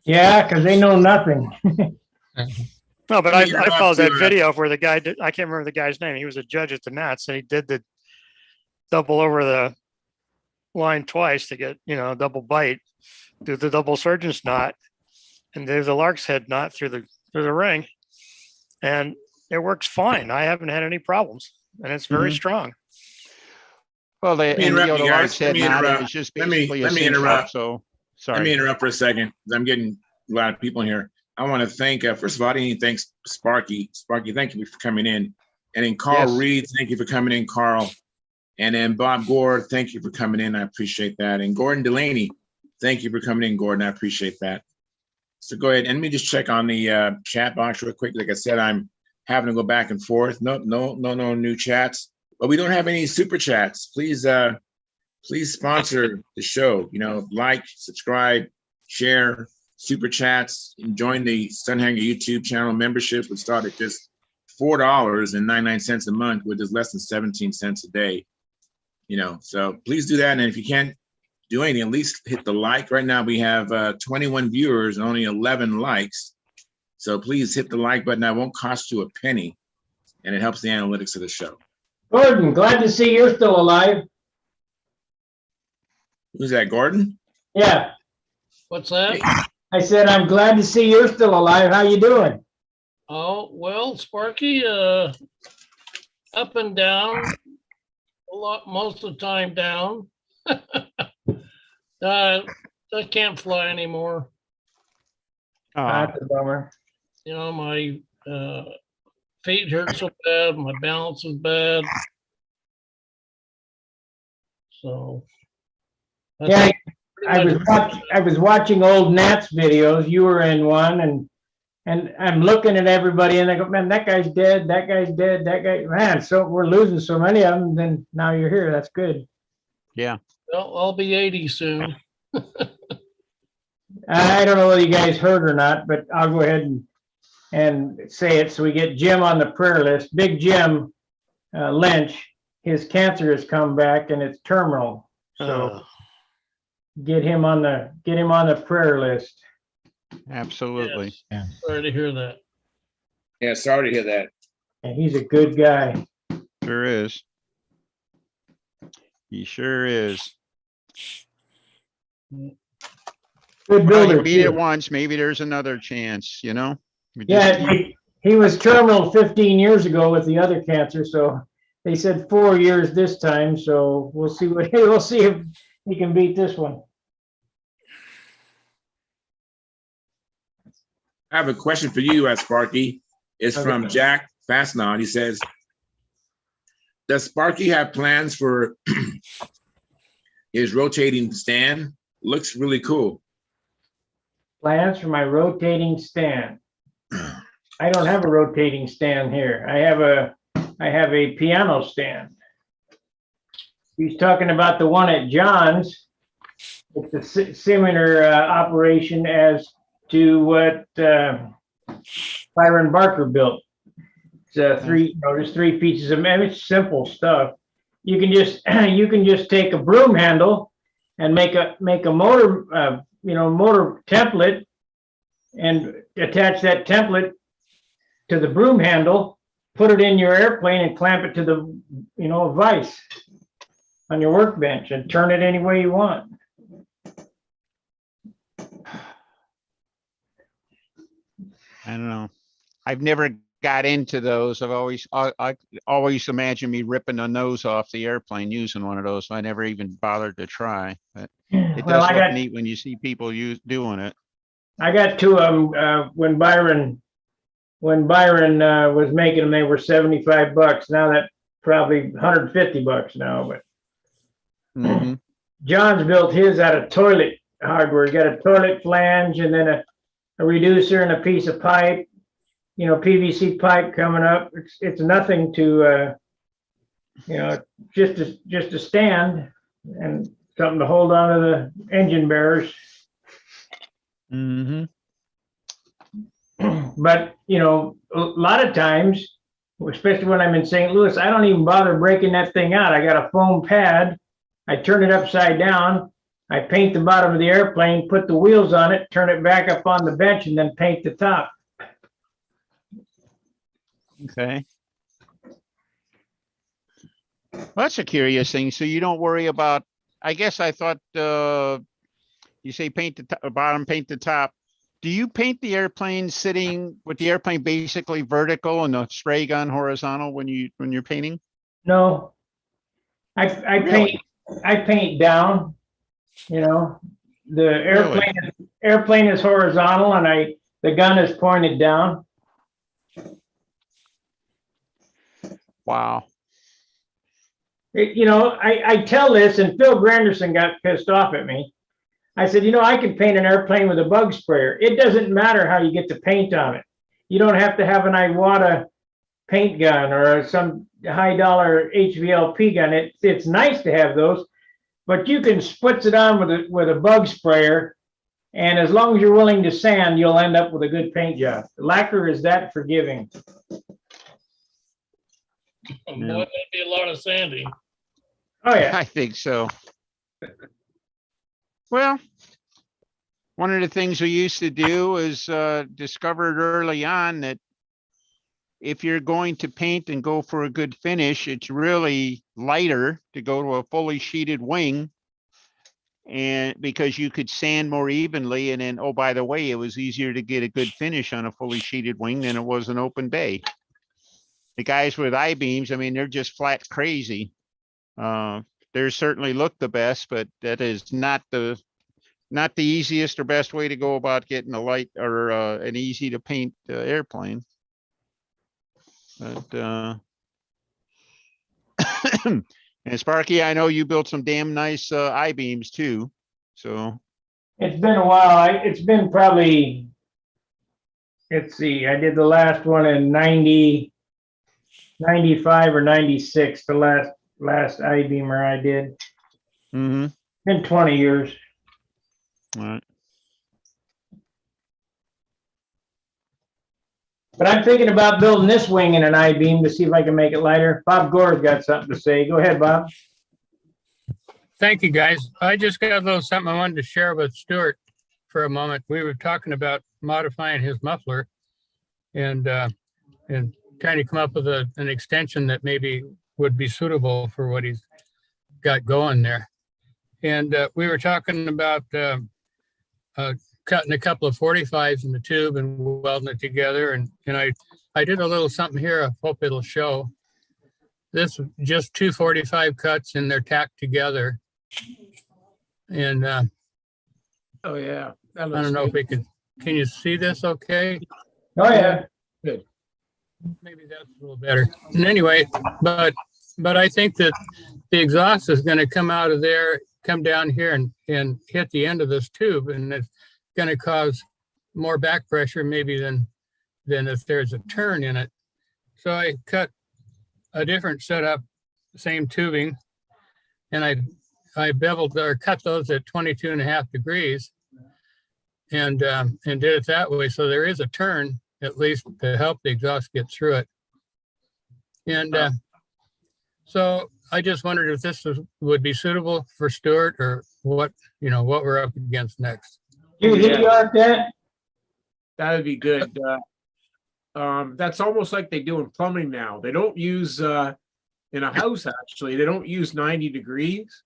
[SPEAKER 6] Yeah, because they know nothing.
[SPEAKER 3] No, but I followed that video where the guy did, I can't remember the guy's name. He was a judge at the Nats and he did the double over the line twice to get, double bite, do the double surgeon's knot and do the lark's head knot through the ring. And it works fine. I haven't had any problems and it's very strong.
[SPEAKER 4] Well,
[SPEAKER 1] Let me interrupt you guys. Let me interrupt.
[SPEAKER 4] It's just
[SPEAKER 1] Let me
[SPEAKER 4] basically
[SPEAKER 1] interrupt.
[SPEAKER 4] So sorry.
[SPEAKER 1] Let me interrupt for a second. I'm getting a lot of people in here. I want to thank, first of all, I need to thank Sparky. Sparky, thank you for coming in. And then Carl Reed, thank you for coming in, Carl. And then Bob Gore, thank you for coming in. I appreciate that. And Gordon Delaney, thank you for coming in, Gordon. I appreciate that. So go ahead and let me just check on the chat box real quick. Like I said, I'm having to go back and forth. No new chats. But we don't have any super chats. Please sponsor the show. Like, subscribe, share, super chats, and join the Stunthangar YouTube channel membership, which start at just $4.99 a month, which is less than 17 cents a day. So please do that. And if you can't do anything, at least hit the like. Right now we have 21 viewers and only 11 likes. So please hit the like button. That won't cost you a penny, and it helps the analytics of the show.
[SPEAKER 6] Gordon, glad to see you're still alive.
[SPEAKER 1] Who's that, Gordon?
[SPEAKER 6] Yeah.
[SPEAKER 2] What's that?
[SPEAKER 6] I said, I'm glad to see you're still alive. How you doing?
[SPEAKER 2] Oh, well, Sparky, up and down, most of the time down. I can't fly anymore.
[SPEAKER 6] That's a bummer.
[SPEAKER 2] My feet hurt so bad, my balance is bad. So.
[SPEAKER 6] Yeah, I was watching old Nats videos. You were in one, and I'm looking at everybody, and I go, man, that guy's dead. That guy's dead. That guy, man. So we're losing so many of them. Then now you're here. That's good.
[SPEAKER 4] Yeah.
[SPEAKER 2] Well, I'll be 80 soon.
[SPEAKER 6] I don't know whether you guys heard or not, but I'll go ahead and say it so we get Jim on the prayer list. Big Jim Lynch, his cancer has come back and it's terminal. So get him on the prayer list.
[SPEAKER 4] Absolutely.
[SPEAKER 2] Yes. Sorry to hear that.
[SPEAKER 1] Yeah, sorry to hear that.
[SPEAKER 6] And he's a good guy.
[SPEAKER 4] Sure is. He sure is.
[SPEAKER 6] Good
[SPEAKER 4] Well,
[SPEAKER 6] builder.
[SPEAKER 4] you beat it
[SPEAKER 6] too.
[SPEAKER 4] once, maybe there's another chance, you know? We just
[SPEAKER 6] Yeah,
[SPEAKER 4] keep-
[SPEAKER 6] he was terminal 15 years ago with the other cancer, so they said 4 years this time, so we'll see we'll see if he can beat this one.
[SPEAKER 1] I have a question for you, Sparky. It's from
[SPEAKER 6] Okay.
[SPEAKER 1] Jack Fastnaw. He says, does Sparky have plans for his rotating stand? Looks really cool.
[SPEAKER 6] Plans for my rotating stand. I don't have a rotating stand here. I have a piano stand. He's talking about the one at John's. It's a similar operation as to what Byron Barker built. It's there's 3 pieces of, it's simple stuff. You can just take a broom handle and make a motor, motor template and attach that template to the broom handle, put it in your airplane and clamp it to the, vise on your workbench and turn it any way you want.
[SPEAKER 4] I don't know. I've never got into those. I always imagine me ripping the nose off the airplane using one of those. So I never even bothered to try, but it
[SPEAKER 6] Well,
[SPEAKER 4] does look neat when you see people doing it.
[SPEAKER 6] I got 2 of them when Byron was making them. They were $75. Now that probably $150 now. But
[SPEAKER 4] Mhm.
[SPEAKER 6] John's built his out of toilet hardware. He got a toilet flange and then a reducer and a piece of pipe, PVC pipe coming up. It's nothing to, just a stand and something to hold on to the engine bearers.
[SPEAKER 4] Mhm.
[SPEAKER 6] But, a lot of times, especially when I'm in St. Louis, I don't even bother breaking that thing out. I got a foam pad. I turn it upside down. I paint the bottom of the airplane, put the wheels on it, turn it back up on the bench, and then paint the top.
[SPEAKER 4] Okay. Well, that's a curious thing. So you don't worry about, I guess I thought, you say paint the bottom, paint the top. Do you paint the airplane sitting with the airplane basically vertical and the spray gun horizontal when you're painting?
[SPEAKER 6] No, I paint down. The airplane is horizontal, and the gun is pointed down.
[SPEAKER 4] Wow.
[SPEAKER 6] I tell this, and Phil Granderson got pissed off at me. I said, I can paint an airplane with a bug sprayer. It doesn't matter how you get the paint on it. You don't have to have an Iwata paint gun or some high dollar HVLP gun. It's nice to have those, but you can spritz it on with a bug sprayer, and as long as you're willing to sand, you'll end up with a good paint job. Lacquer is that forgiving.
[SPEAKER 2] Boy, that'd be a lot of sanding.
[SPEAKER 6] Oh yeah.
[SPEAKER 4] I think so. Well, one of the things we used to do is discovered early on that if you're going to paint and go for a good finish, it's really lighter to go to a fully sheeted wing, and because you could sand more evenly. And then, oh, by the way, it was easier to get a good finish on a fully sheeted wing than it was an open bay. The guys with I-beams, I mean, they're just flat crazy. They certainly look the best, but that is not the easiest or best way to go about getting a light or an easy to paint airplane. But and Sparky, I know you built some damn nice I-beams too. So
[SPEAKER 6] It's been a while. It's been probably, let's see, I did the last one in 95 or 96, the last I-beamer I did.
[SPEAKER 4] mhm.
[SPEAKER 6] Been 20 years.
[SPEAKER 4] All right.
[SPEAKER 6] But I'm thinking about building this wing in an I-beam to see if I can make it lighter. Bob Gore's got something to say. Go ahead, Bob.
[SPEAKER 7] Thank you, guys. I just got a little something I wanted to share with Stuart for a moment. We were talking about modifying his muffler and trying to come up with an extension that maybe would be suitable for what he's got going there. And we were talking about cutting a couple of 45s in the tube and welding it together. And I did a little something here. I hope it'll show. This is just 2 45 cuts and they're tacked together. And
[SPEAKER 5] Oh, yeah.
[SPEAKER 7] I don't know if we can you see this okay?
[SPEAKER 6] Oh, yeah.
[SPEAKER 5] Good.
[SPEAKER 7] Maybe that's a little better. And anyway, but I think that the exhaust is going to come out of there, come down here and hit the end of this tube. And it's going to cause more back pressure maybe than if there's a turn in it. So I cut a different setup, same tubing, and I beveled or cut those at 22.5 degrees and did it that way. So there is a turn at least to help the exhaust get through it. And so I just wondered if this would be suitable for Stuart or what we're up against next.
[SPEAKER 6] You like that?
[SPEAKER 5] That would be good. That's almost like they do in plumbing now. They don't use in a house, actually, they don't use 90 degrees.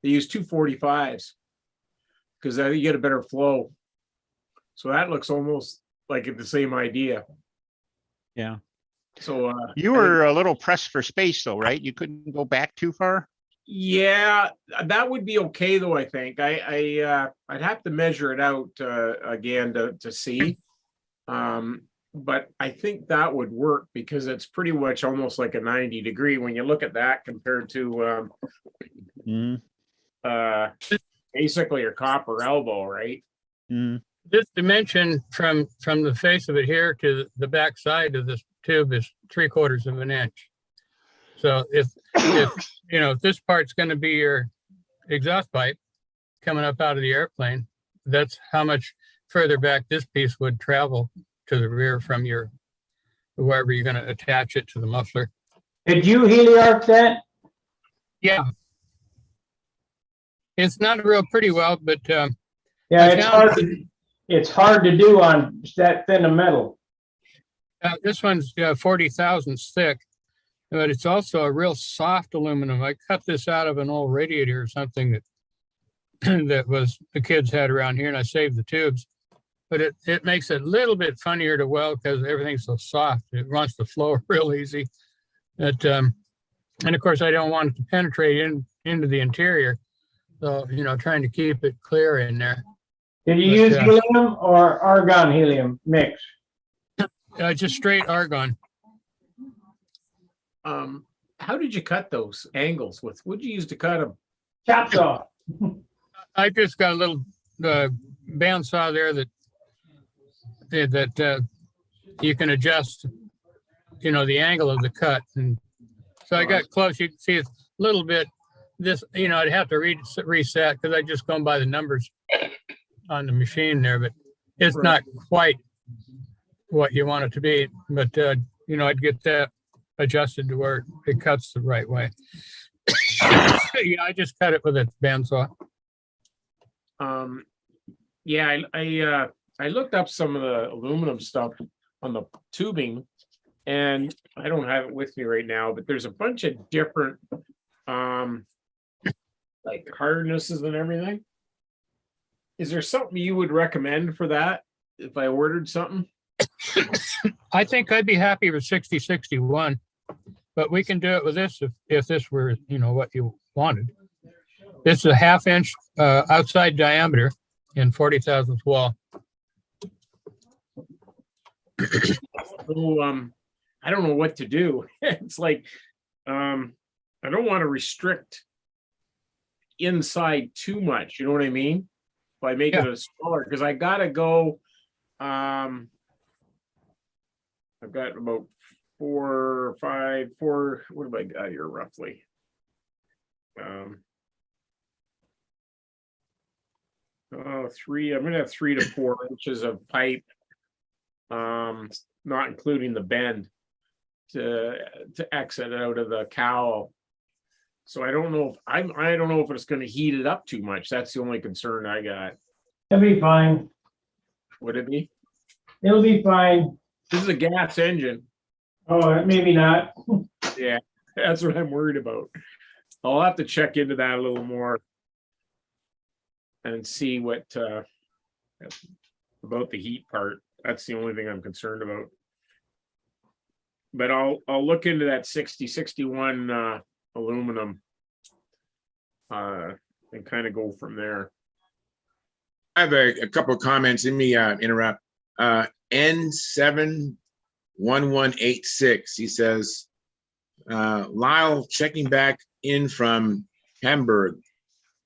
[SPEAKER 5] They use 245s because you get a better flow. So that looks almost like the same idea.
[SPEAKER 4] Yeah.
[SPEAKER 5] So
[SPEAKER 4] you were a little pressed for space though, right? You couldn't go back too far?
[SPEAKER 5] yeah, that would be okay though, I think. I'd have to measure it out again to see. But I think that would work because it's pretty much almost like a 90 degree when you look at that compared to basically your copper elbow, right?
[SPEAKER 7] This dimension from the face of it here to the back side of this tube is 3/4 of an inch. So if this part's going to be your exhaust pipe coming up out of the airplane, that's how much further back this piece would travel to the rear from wherever you're going to attach it to the muffler.
[SPEAKER 6] Did you heliarc that?
[SPEAKER 7] Yeah. It's not real pretty well, but
[SPEAKER 6] yeah, it's hard to do on that thin of metal.
[SPEAKER 7] This one's 40 thousandths thick, but it's also a real soft aluminum. I cut this out of an old radiator or something that the kids had around here, and I saved the tubes. But it makes it a little bit funnier to weld because everything's so soft. It wants to flow real easy. And of course, I don't want it to penetrate into the interior. So, trying to keep it clear in there.
[SPEAKER 6] Did you use helium or argon helium mix?
[SPEAKER 7] Just straight argon.
[SPEAKER 5] How did you cut those angles? What'd you use to cut them?
[SPEAKER 6] Chop saw.
[SPEAKER 7] I just got a little bandsaw there that you can adjust, the angle of the cut. And so I got close. You can see it's a little bit this, I'd have to reset because I just gone by the numbers on the machine there, but it's not quite what you want it to be. But, I'd get that adjusted to where it cuts the right way. Yeah, I just cut it with a bandsaw.
[SPEAKER 5] Yeah, I looked up some of the aluminum stuff on the tubing, and I don't have it with me right now, but there's a bunch of different like hardnesses and everything. Is there something you would recommend for that if I ordered something?
[SPEAKER 7] I think I'd be happy with 6061, but we can do it with this if this were, what you wanted. This is a 1/2 inch outside diameter and 40 thousandths wall.
[SPEAKER 5] So, I don't know what to do. It's like, I don't want to restrict inside too much. You know what I mean? By making it smaller, because I gotta go. I've got about 4 or 5. What have I got here roughly? 3. I'm gonna have 3 to 4 inches of pipe, not including the bend to exit out of the cowl. So I don't know if I don't know if it's gonna heat it up too much. That's the only concern I got.
[SPEAKER 6] It'll be fine.
[SPEAKER 5] Would it be?
[SPEAKER 6] It'll be fine.
[SPEAKER 5] This is a gas engine.
[SPEAKER 6] Oh, maybe not.
[SPEAKER 5] Yeah, that's what I'm worried about. I'll have to check into that a little more and see what about the heat part. That's the only thing I'm concerned about. But I'll look into that 6061 aluminum and kind of go from there.
[SPEAKER 1] I have a couple of comments. Let me interrupt. N71186, he says, Lyle checking back in from Hamburg,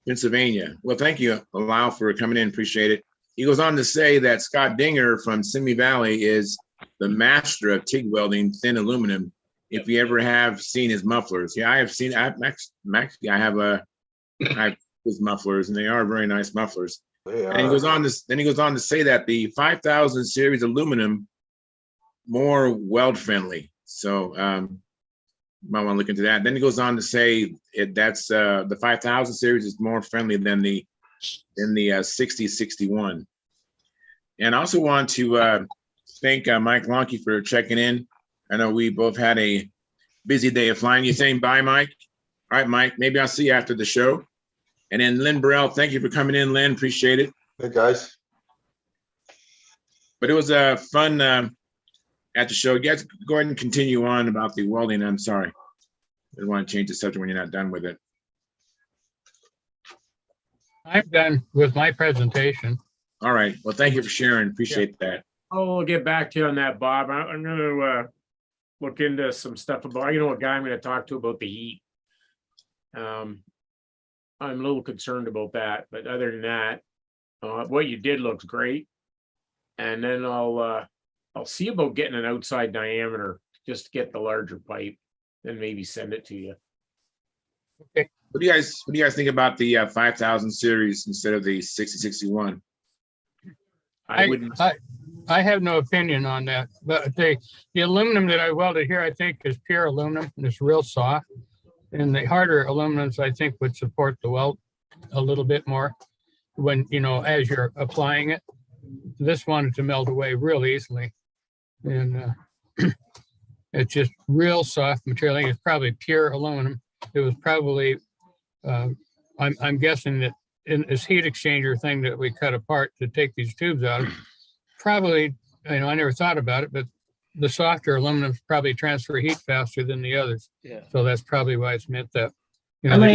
[SPEAKER 1] Pennsylvania. Well, thank you, Lyle, for coming in. Appreciate it. He goes on to say that Scott Dinger from Simi Valley is the master of TIG welding thin aluminum. If you ever have seen his mufflers. Yeah, I have seen, I have his mufflers, and they are very nice mufflers. And he goes on to say that the 5000 series aluminum more weld friendly. So might want to look into that. Then he goes on to say that's the 5000 series is more friendly than the 6061. And I also want to thank Mike Lonke for checking in. I know we both had a busy day of flying. You saying bye, Mike? All right, Mike. Maybe I'll see you after the show. And then Lynn Burrell, thank you for coming in, Lynn. Appreciate it.
[SPEAKER 8] Hey, guys.
[SPEAKER 1] But it was fun at the show. You guys go ahead and continue on about the welding. I'm sorry. I didn't want to change the subject when you're not done with it.
[SPEAKER 7] I'm done with my presentation.
[SPEAKER 1] All right. Well, thank you for sharing. Appreciate that.
[SPEAKER 5] I'll get back to you on that, Bob. I'm going to look into some stuff about, what guy I'm going to talk to about the heat. I'm a little concerned about that, but other than that, what you did looks great. And then I'll see about getting an outside diameter, just to get the larger pipe, then maybe send it to you.
[SPEAKER 1] Okay. What do you guys think about the 5000 series instead of the 6061?
[SPEAKER 7] I have no opinion on that, but the aluminum that I welded here, I think is pure aluminum, and it's real soft. And the harder aluminums, I think, would support the weld a little bit more when, as you're applying it. This wanted to melt away real easily. And it's just real soft material. I think it's probably pure aluminum. It was probably, I'm guessing that in this heat exchanger thing that we cut apart to take these tubes out of, probably, I never thought about it, but the softer aluminums probably transfer heat faster than the others.
[SPEAKER 3] Yeah.
[SPEAKER 7] So that's probably why it's meant that.
[SPEAKER 6] How many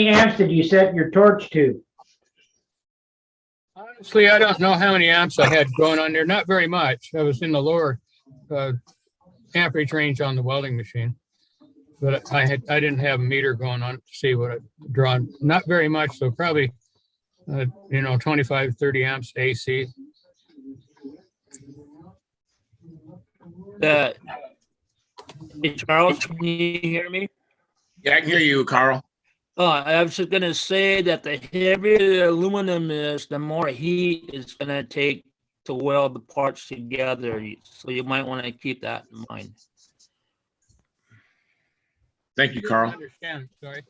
[SPEAKER 6] amps did you set your torch to?
[SPEAKER 7] Honestly, I don't know how many amps I had going on there. Not very much. I was in the lower amperage range on the welding machine, but I didn't have a meter going on to see what it drawn. Not very much. So probably, 25, 30 amps AC.
[SPEAKER 9] Hey, Charles, can you hear me?
[SPEAKER 1] Yeah, I can hear you, Carl.
[SPEAKER 9] Oh, I was just gonna say that the heavier the aluminum is, the more heat it's gonna take to weld the parts together. So you might want to keep that in mind.
[SPEAKER 1] Thank you, Carl.
[SPEAKER 7] I understand. Sorry.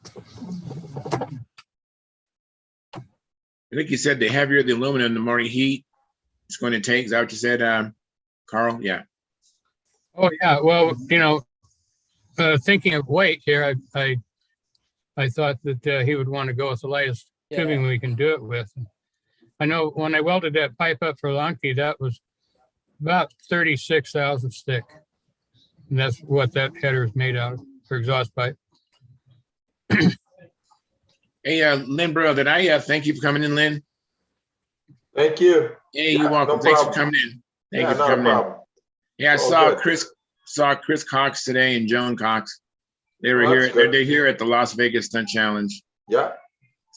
[SPEAKER 1] I think you said the heavier the aluminum, the more heat it's going to take. Is that what you said, Carl? Yeah.
[SPEAKER 7] Oh, yeah. Well, thinking of weight here, I thought that he would want to go with the lightest tubing we can do it with. I know when I welded that pipe up for Lonke, that was about 36 thousandths thick. And that's what that header is made out of for exhaust pipe.
[SPEAKER 1] Hey, Lynn Burrow, did I thank you for coming in, Lynn?
[SPEAKER 8] Thank you.
[SPEAKER 1] Hey, you're welcome.
[SPEAKER 8] No
[SPEAKER 1] Thanks for
[SPEAKER 8] problem.
[SPEAKER 1] coming in. Thank
[SPEAKER 8] Yeah,
[SPEAKER 1] you for
[SPEAKER 8] not a
[SPEAKER 1] coming in.
[SPEAKER 8] problem.
[SPEAKER 1] Yeah, I
[SPEAKER 8] All good.
[SPEAKER 1] saw Chris Cox today and Joan Cox. They were
[SPEAKER 8] Oh,
[SPEAKER 1] here.
[SPEAKER 8] that's good.
[SPEAKER 1] They're here at the Las Vegas Stunt Challenge.
[SPEAKER 8] Yeah.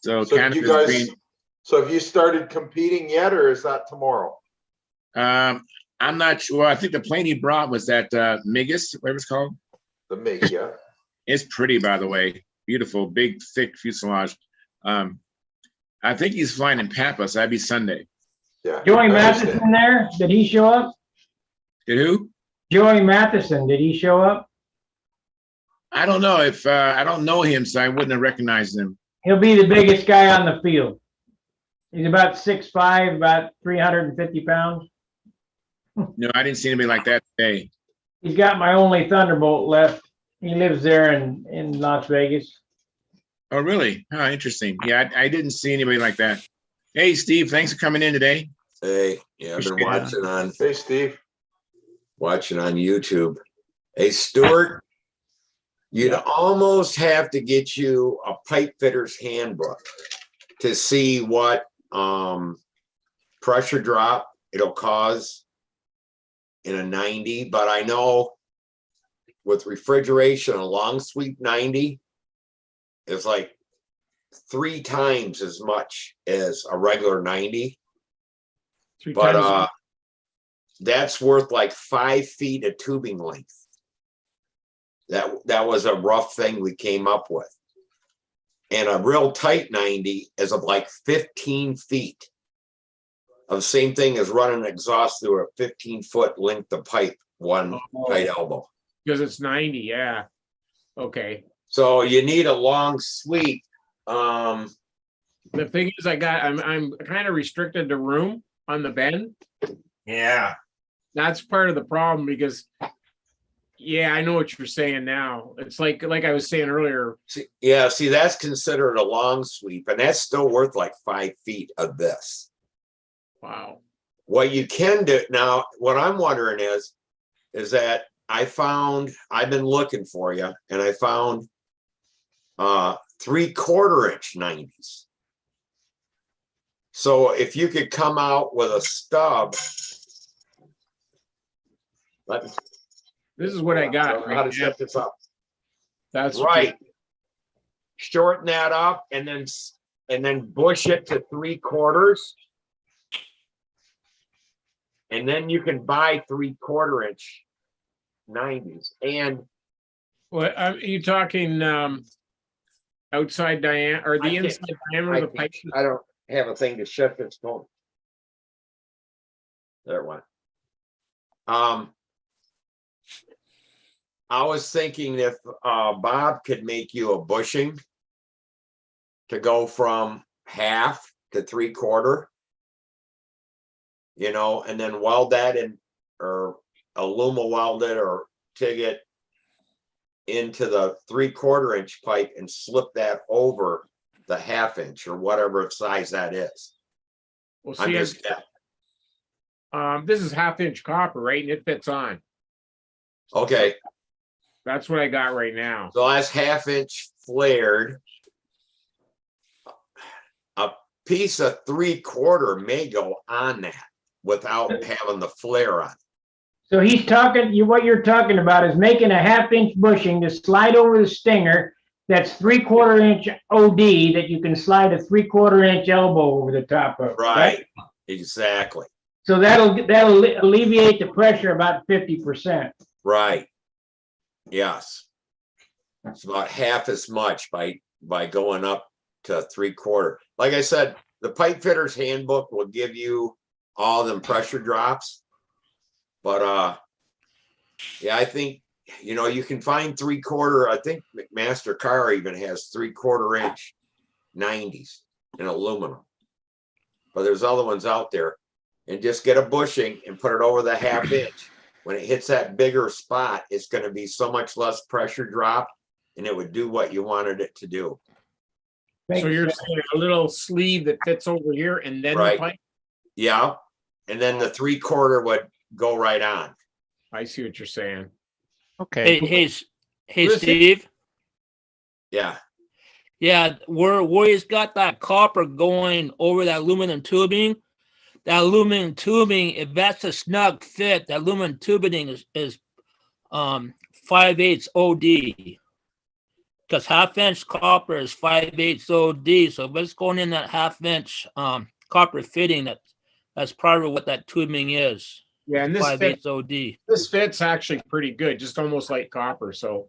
[SPEAKER 1] So
[SPEAKER 8] So
[SPEAKER 1] Canada's
[SPEAKER 8] you guys,
[SPEAKER 1] green.
[SPEAKER 8] so have you started competing yet, or is that tomorrow?
[SPEAKER 1] I'm not sure. I think the plane he brought was that Migas, whatever it's called.
[SPEAKER 8] The MiG, yeah.
[SPEAKER 1] It's pretty, by the way. Beautiful, big, thick fuselage. I think he's flying in Papa, so that'd be Sunday.
[SPEAKER 8] Yeah.
[SPEAKER 6] Joey
[SPEAKER 8] I understand.
[SPEAKER 6] Matheson there? Did he show up?
[SPEAKER 1] Did who?
[SPEAKER 6] Joey Matheson, did he show up?
[SPEAKER 1] I don't know if I don't know him, so I wouldn't have recognized him.
[SPEAKER 6] He'll be the biggest guy on the field. He's about 6'5", about 350 pounds.
[SPEAKER 1] No, I didn't see anybody like that today.
[SPEAKER 6] He's got my only Thunderbolt left. He lives there in Las Vegas.
[SPEAKER 1] Oh, really? Oh, interesting. Yeah, I didn't see anybody like that. Hey, Steve, thanks for coming in today.
[SPEAKER 10] Hey, yeah, I've been
[SPEAKER 1] Appreciate
[SPEAKER 10] watching
[SPEAKER 8] Hey, Steve.
[SPEAKER 10] on YouTube. Hey, Stuart, you'd almost have to get you a pipe fitter's handbook to see what pressure drop it'll cause in a 90. But I know with refrigeration, a long sweep 90 is like 3 times as much as a regular 90.
[SPEAKER 5] Three
[SPEAKER 10] But
[SPEAKER 5] times.
[SPEAKER 10] that's worth like 5 feet of tubing length. That was a rough thing we came up with. And a real tight 90 is of like 15 feet. Of the same thing as running an exhaust through a 15-foot length of pipe, one tight elbow.
[SPEAKER 5] Because it's 90, yeah. Okay.
[SPEAKER 10] So you need a long sweep.
[SPEAKER 5] The thing is, I'm kind of restricted to room on the bend.
[SPEAKER 10] Yeah.
[SPEAKER 5] That's part of the problem because, yeah, I know what you're saying now. It's like I was saying earlier.
[SPEAKER 10] See, that's considered a long sweep, and that's still worth like 5 feet of this.
[SPEAKER 5] Wow.
[SPEAKER 10] What you can do now, what I'm wondering is that I've been looking for you, and I found 3/4 inch 90s. So if you could come out with a stub,
[SPEAKER 5] This is what I got.
[SPEAKER 10] how to set this up.
[SPEAKER 5] That's
[SPEAKER 10] Right. Shorten that up and then bush it to 3/4. And then you can buy 3/4 inch 90s. And
[SPEAKER 5] What are you talking? Outside diameter or the
[SPEAKER 10] I can't-
[SPEAKER 5] inside diameter of the pipe?
[SPEAKER 10] I don't have a thing to shift its going. There it went. I was thinking if Bob could make you a bushing to go from 1/2 to 3/4, and then weld that in or aluma weld it or TIG it into the 3/4 inch pipe and slip that over the 1/2 inch or whatever size that is.
[SPEAKER 5] Well,
[SPEAKER 10] I'm
[SPEAKER 5] see,
[SPEAKER 10] just
[SPEAKER 5] this is 1/2 inch copper, right? And it fits on.
[SPEAKER 10] okay.
[SPEAKER 5] That's what I got right now.
[SPEAKER 10] So that's 1/2 inch flared. A piece of 3/4 may go on that without having the flare on.
[SPEAKER 6] So he's talking, what you're talking about is making a 1/2 inch bushing to slide over the stinger. That's 3/4 inch OD that you can slide a 3/4 inch elbow over the top of.
[SPEAKER 10] Right. Exactly.
[SPEAKER 6] So that'll alleviate the pressure about 50%.
[SPEAKER 10] Right. Yes. It's about 1/2 as much by going up to 3/4. Like I said, the pipe fitter's handbook will give you all them pressure drops. But yeah, I think you can find 3/4. I think McMaster Carr even has 3/4 inch 90s in aluminum. But there's other ones out there. And just get a bushing and put it over the 1/2 inch. When it hits that bigger spot, it's going to be so much less pressure drop, and it would do what you wanted it to do.
[SPEAKER 5] So you're saying a little sleeve that fits over here and then
[SPEAKER 10] Right.
[SPEAKER 5] the pipe?
[SPEAKER 10] Yeah. And then the 3/4 would go right on.
[SPEAKER 5] I see what you're saying.
[SPEAKER 4] Okay.
[SPEAKER 9] Hey,
[SPEAKER 5] Listen.
[SPEAKER 9] Steve.
[SPEAKER 10] Yeah.
[SPEAKER 9] Yeah, where he's got that copper going over that aluminum tubing, that aluminum tubing, if that's a snug fit, that aluminum tubing is 5/8 OD. Because 1/2 inch copper is 5/8 OD. So if it's going in that 1/2 inch copper fitting, that's probably what that tubing is.
[SPEAKER 5] Yeah, and
[SPEAKER 9] 5/8 OD.
[SPEAKER 5] this fits actually pretty good, just almost like copper. So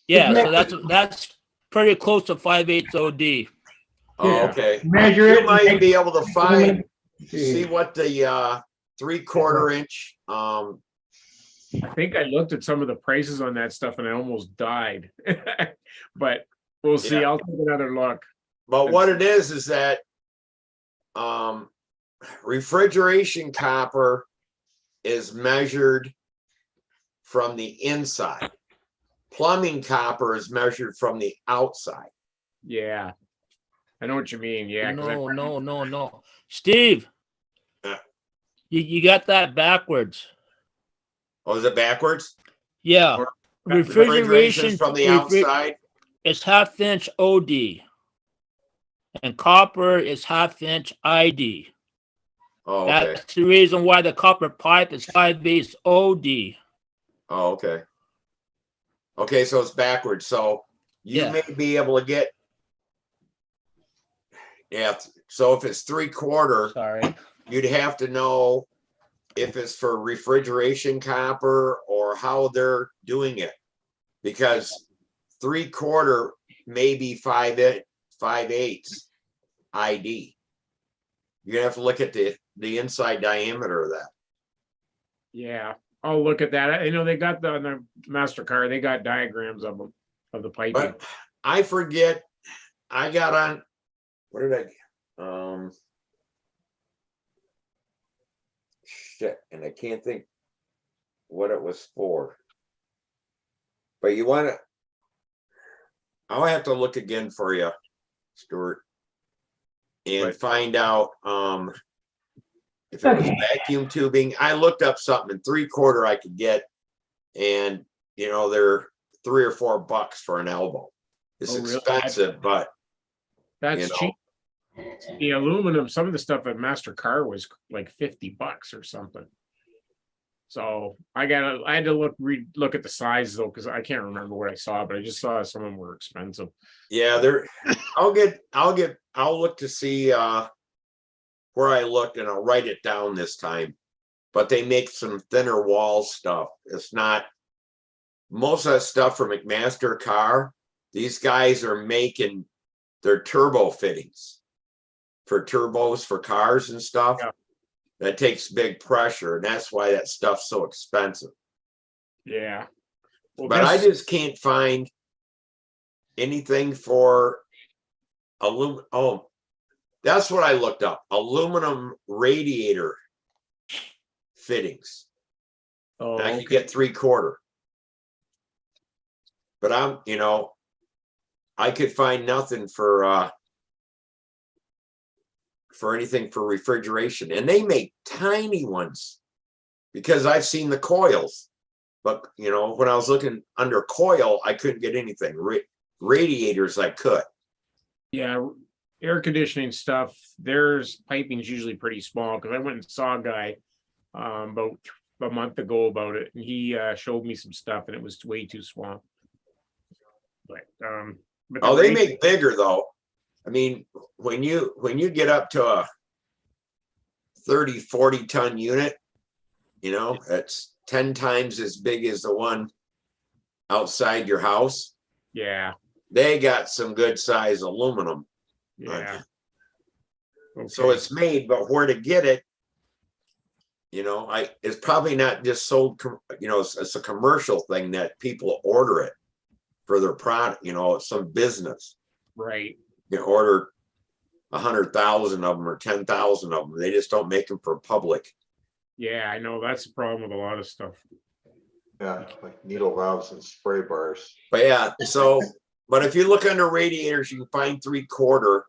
[SPEAKER 9] Yeah, so that's pretty close to 5/8 OD.
[SPEAKER 10] Oh,
[SPEAKER 5] Yeah.
[SPEAKER 10] okay.
[SPEAKER 6] Measure
[SPEAKER 10] You
[SPEAKER 6] it.
[SPEAKER 10] might be able to see
[SPEAKER 6] See.
[SPEAKER 10] what the 3/4 inch
[SPEAKER 5] I think I looked at some of the prices on that stuff and I almost died. But we'll see.
[SPEAKER 10] Yeah.
[SPEAKER 5] I'll take another look.
[SPEAKER 10] But what it is that refrigeration copper is measured from the inside. Plumbing copper is measured from the outside.
[SPEAKER 5] Yeah. I know what you mean. Yeah. 'cause I-
[SPEAKER 9] No. Steve,
[SPEAKER 10] Yeah.
[SPEAKER 9] you got that backwards.
[SPEAKER 10] Oh, is it backwards?
[SPEAKER 9] Yeah.
[SPEAKER 5] Or-
[SPEAKER 9] Refrigeration
[SPEAKER 10] from the
[SPEAKER 9] refri-
[SPEAKER 10] outside.
[SPEAKER 9] is half-inch OD. And copper is half-inch ID.
[SPEAKER 10] Oh, okay.
[SPEAKER 9] That's the reason why the copper pipe is 5/8 OD.
[SPEAKER 10] Oh, okay. Okay, so it's backwards. So you
[SPEAKER 9] Yeah.
[SPEAKER 10] may be able to get, yeah. So if it's 3/4,
[SPEAKER 9] Sorry.
[SPEAKER 10] you'd have to know if it's for refrigeration copper or how they're doing it, because 3/4 may be 5/8 ID. You're gonna have to look at the inside diameter of that.
[SPEAKER 5] Yeah. I'll look at that. I know they got on the MasterCard, they got diagrams of them, of the piping.
[SPEAKER 10] But I forget, I got on, what did I, shit, and I can't think what it was for. But you want to, I'll have to look again for you, Stuart, and
[SPEAKER 5] Right.
[SPEAKER 10] find out if it was
[SPEAKER 6] Okay.
[SPEAKER 10] vacuum tubing. I looked up something, and 3/4 I could get, and they're $3 or $4 for an elbow. It's
[SPEAKER 5] Oh, really?
[SPEAKER 10] expensive, but
[SPEAKER 5] That's
[SPEAKER 10] you know.
[SPEAKER 5] cheap. The aluminum, some of the stuff at MasterCard was like $50 or something. So I had to look at the size though, because I can't remember what I saw, but I just saw some of them were expensive.
[SPEAKER 10] yeah, I'll look to see where I looked, and I'll write it down this time. But they make some thinner wall stuff. It's not most of that stuff from McMaster Car. These guys are making their turbo fittings for turbos for cars and stuff.
[SPEAKER 5] Yeah.
[SPEAKER 10] That takes big pressure, and that's why that stuff's so expensive.
[SPEAKER 5] Yeah. Well,
[SPEAKER 10] But I
[SPEAKER 5] this-
[SPEAKER 10] just can't find anything for aluminum. Oh, that's what I looked up. Aluminum radiator fittings.
[SPEAKER 5] oh,
[SPEAKER 10] And I could
[SPEAKER 5] okay.
[SPEAKER 10] get 3/4. But I could find nothing for anything for refrigeration. And they make tiny ones because I've seen the coils. But when I was looking under coil, I couldn't get anything. Radiators I could.
[SPEAKER 5] Yeah, air conditioning stuff, there's piping's usually pretty small, because I went and saw a guy about a month ago about it, and he showed me some stuff and it was way too small. But the
[SPEAKER 10] Oh, they
[SPEAKER 5] rate-
[SPEAKER 10] make bigger though. I mean, when you get up to a 30, 40 ton unit, it's 10 times as big as the one outside your house.
[SPEAKER 5] Yeah,
[SPEAKER 10] They got some good size aluminum.
[SPEAKER 5] yeah.
[SPEAKER 10] So
[SPEAKER 5] Okay.
[SPEAKER 10] it's made, but where to get it, it's probably not just sold, it's a commercial thing that people order it for their product, it's some business.
[SPEAKER 5] Right.
[SPEAKER 10] You order 100,000 of them or 10,000 of them. They just don't make them for public.
[SPEAKER 5] Yeah, I know that's the problem with a lot of stuff.
[SPEAKER 8] Yeah, like needle valves and spray bars.
[SPEAKER 10] But yeah, but if you look under radiators, you can find 3/4,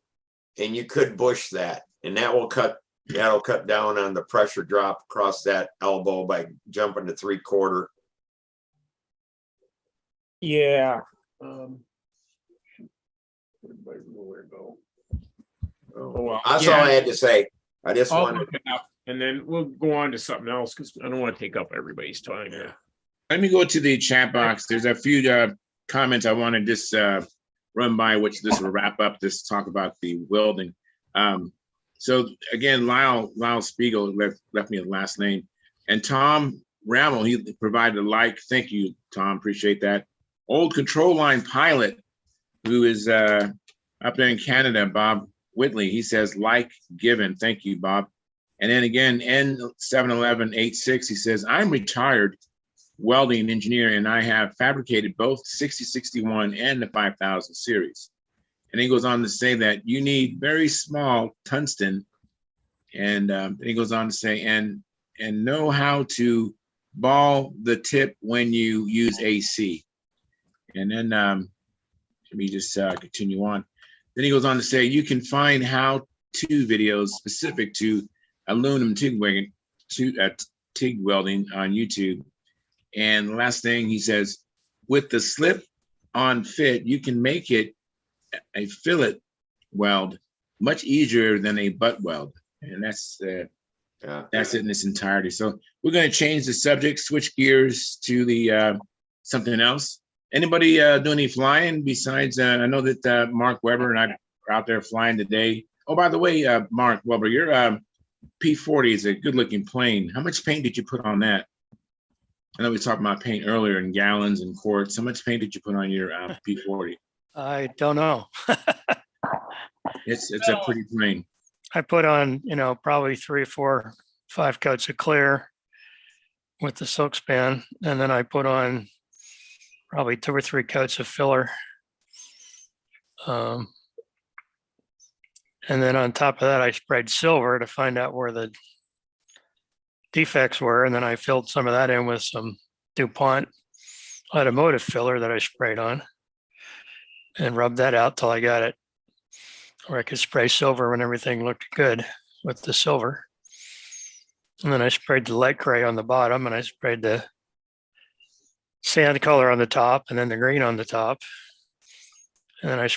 [SPEAKER 10] and you could bush that, and that'll cut down on the pressure drop across that elbow by jumping to 3/4.
[SPEAKER 5] Yeah. Where to go? Oh, well,
[SPEAKER 10] That's
[SPEAKER 5] yeah.
[SPEAKER 10] all I had to say. I just
[SPEAKER 5] I'll
[SPEAKER 10] wanted.
[SPEAKER 5] look it up, and then we'll go on to something else, because I don't want to take up everybody's time here.
[SPEAKER 1] Let me go to the chat box. There's a few comments I want to just run by, which this will wrap up this talk about the welding. So again, Lyle Spiegel left me a last name, and Tom Rammel, he provided a like. Thank you, Tom. Appreciate that. Old control line pilot, who is up there in Canada, Bob Whitley. He says like given. Thank you, Bob. And then again, N71186. He says I'm retired welding engineer, and I have fabricated both 6061 and the 5000 series. And he goes on to say that you need very small tungsten, and he goes on to say, and know how to ball the tip when you use AC. And then let me just continue on. Then he goes on to say, you can find how-to videos specific to aluminum TIG welding on YouTube. And the last thing he says, with the slip-on fit, you can make it a fillet weld much easier than a butt weld. And that's it in its entirety. So we're going to change the subject, switch gears to the something else. Anybody doing any flying besides, I know that Mark Weber and I are out there flying today. Oh, by the way, Mark Weber, your P40 is a good looking plane. How much paint did you put on that? I know we talked about paint earlier in gallons and quarts. How much paint did you put on your P40?
[SPEAKER 3] I don't know.
[SPEAKER 1] It's a pretty plane.
[SPEAKER 3] I put on, probably 3 or 4, 5 coats of clear with the silk span. And then I put on probably 2 or 3 coats of filler. And then on top of that, I sprayed silver to find out where the defects were. And then I filled some of that in with some DuPont automotive filler that I sprayed on and rubbed that out till I got it where I could spray silver when everything looked good with the silver. And then I sprayed the light gray on the bottom, and I sprayed the sand color on the top, and then the green on the top. And then I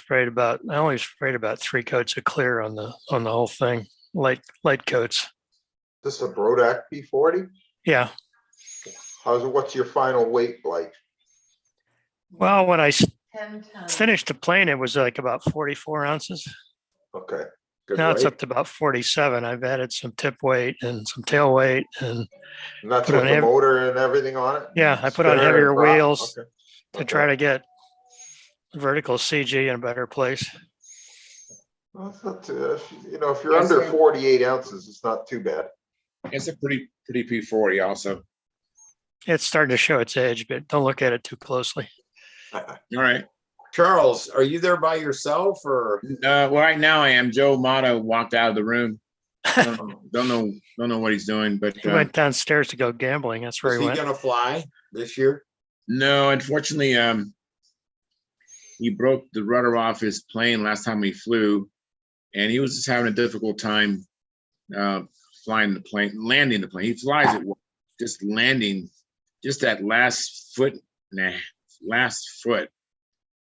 [SPEAKER 3] only sprayed about 3 coats of clear on the whole thing, light coats.
[SPEAKER 8] This is a Brodak P40?
[SPEAKER 3] Yeah.
[SPEAKER 8] What's your final weight like?
[SPEAKER 3] Well, when I finished the plane, it was like about 44 ounces.
[SPEAKER 8] Okay. Good
[SPEAKER 3] Now it's
[SPEAKER 8] weight.
[SPEAKER 3] up to about 47. I've added some tip weight and some tail weight, and
[SPEAKER 8] that's
[SPEAKER 3] put
[SPEAKER 8] with
[SPEAKER 3] on
[SPEAKER 8] the motor and everything on it?
[SPEAKER 3] Yeah, I put on
[SPEAKER 8] Spinner
[SPEAKER 3] heavier
[SPEAKER 8] and prop?
[SPEAKER 3] wheels
[SPEAKER 8] Okay.
[SPEAKER 3] to try to get vertical CG in a better place.
[SPEAKER 8] Well, it's not too, if you're under 48 ounces, it's not too bad.
[SPEAKER 1] It's a pretty P40 also.
[SPEAKER 3] It's starting to show its age, but don't look at it too closely.
[SPEAKER 1] All right.
[SPEAKER 10] Charles, are you there by yourself or?
[SPEAKER 1] Well, right now I am. Joe Mata walked out of the room. Don't know what he's doing, but
[SPEAKER 3] He went downstairs to go gambling. That's where
[SPEAKER 10] Is
[SPEAKER 3] he
[SPEAKER 10] he
[SPEAKER 3] went.
[SPEAKER 10] gonna fly this year?
[SPEAKER 1] no, unfortunately, he broke the rudder off his plane last time we flew, and he was just having a difficult time landing the plane. He flies it, just landing, just that last foot.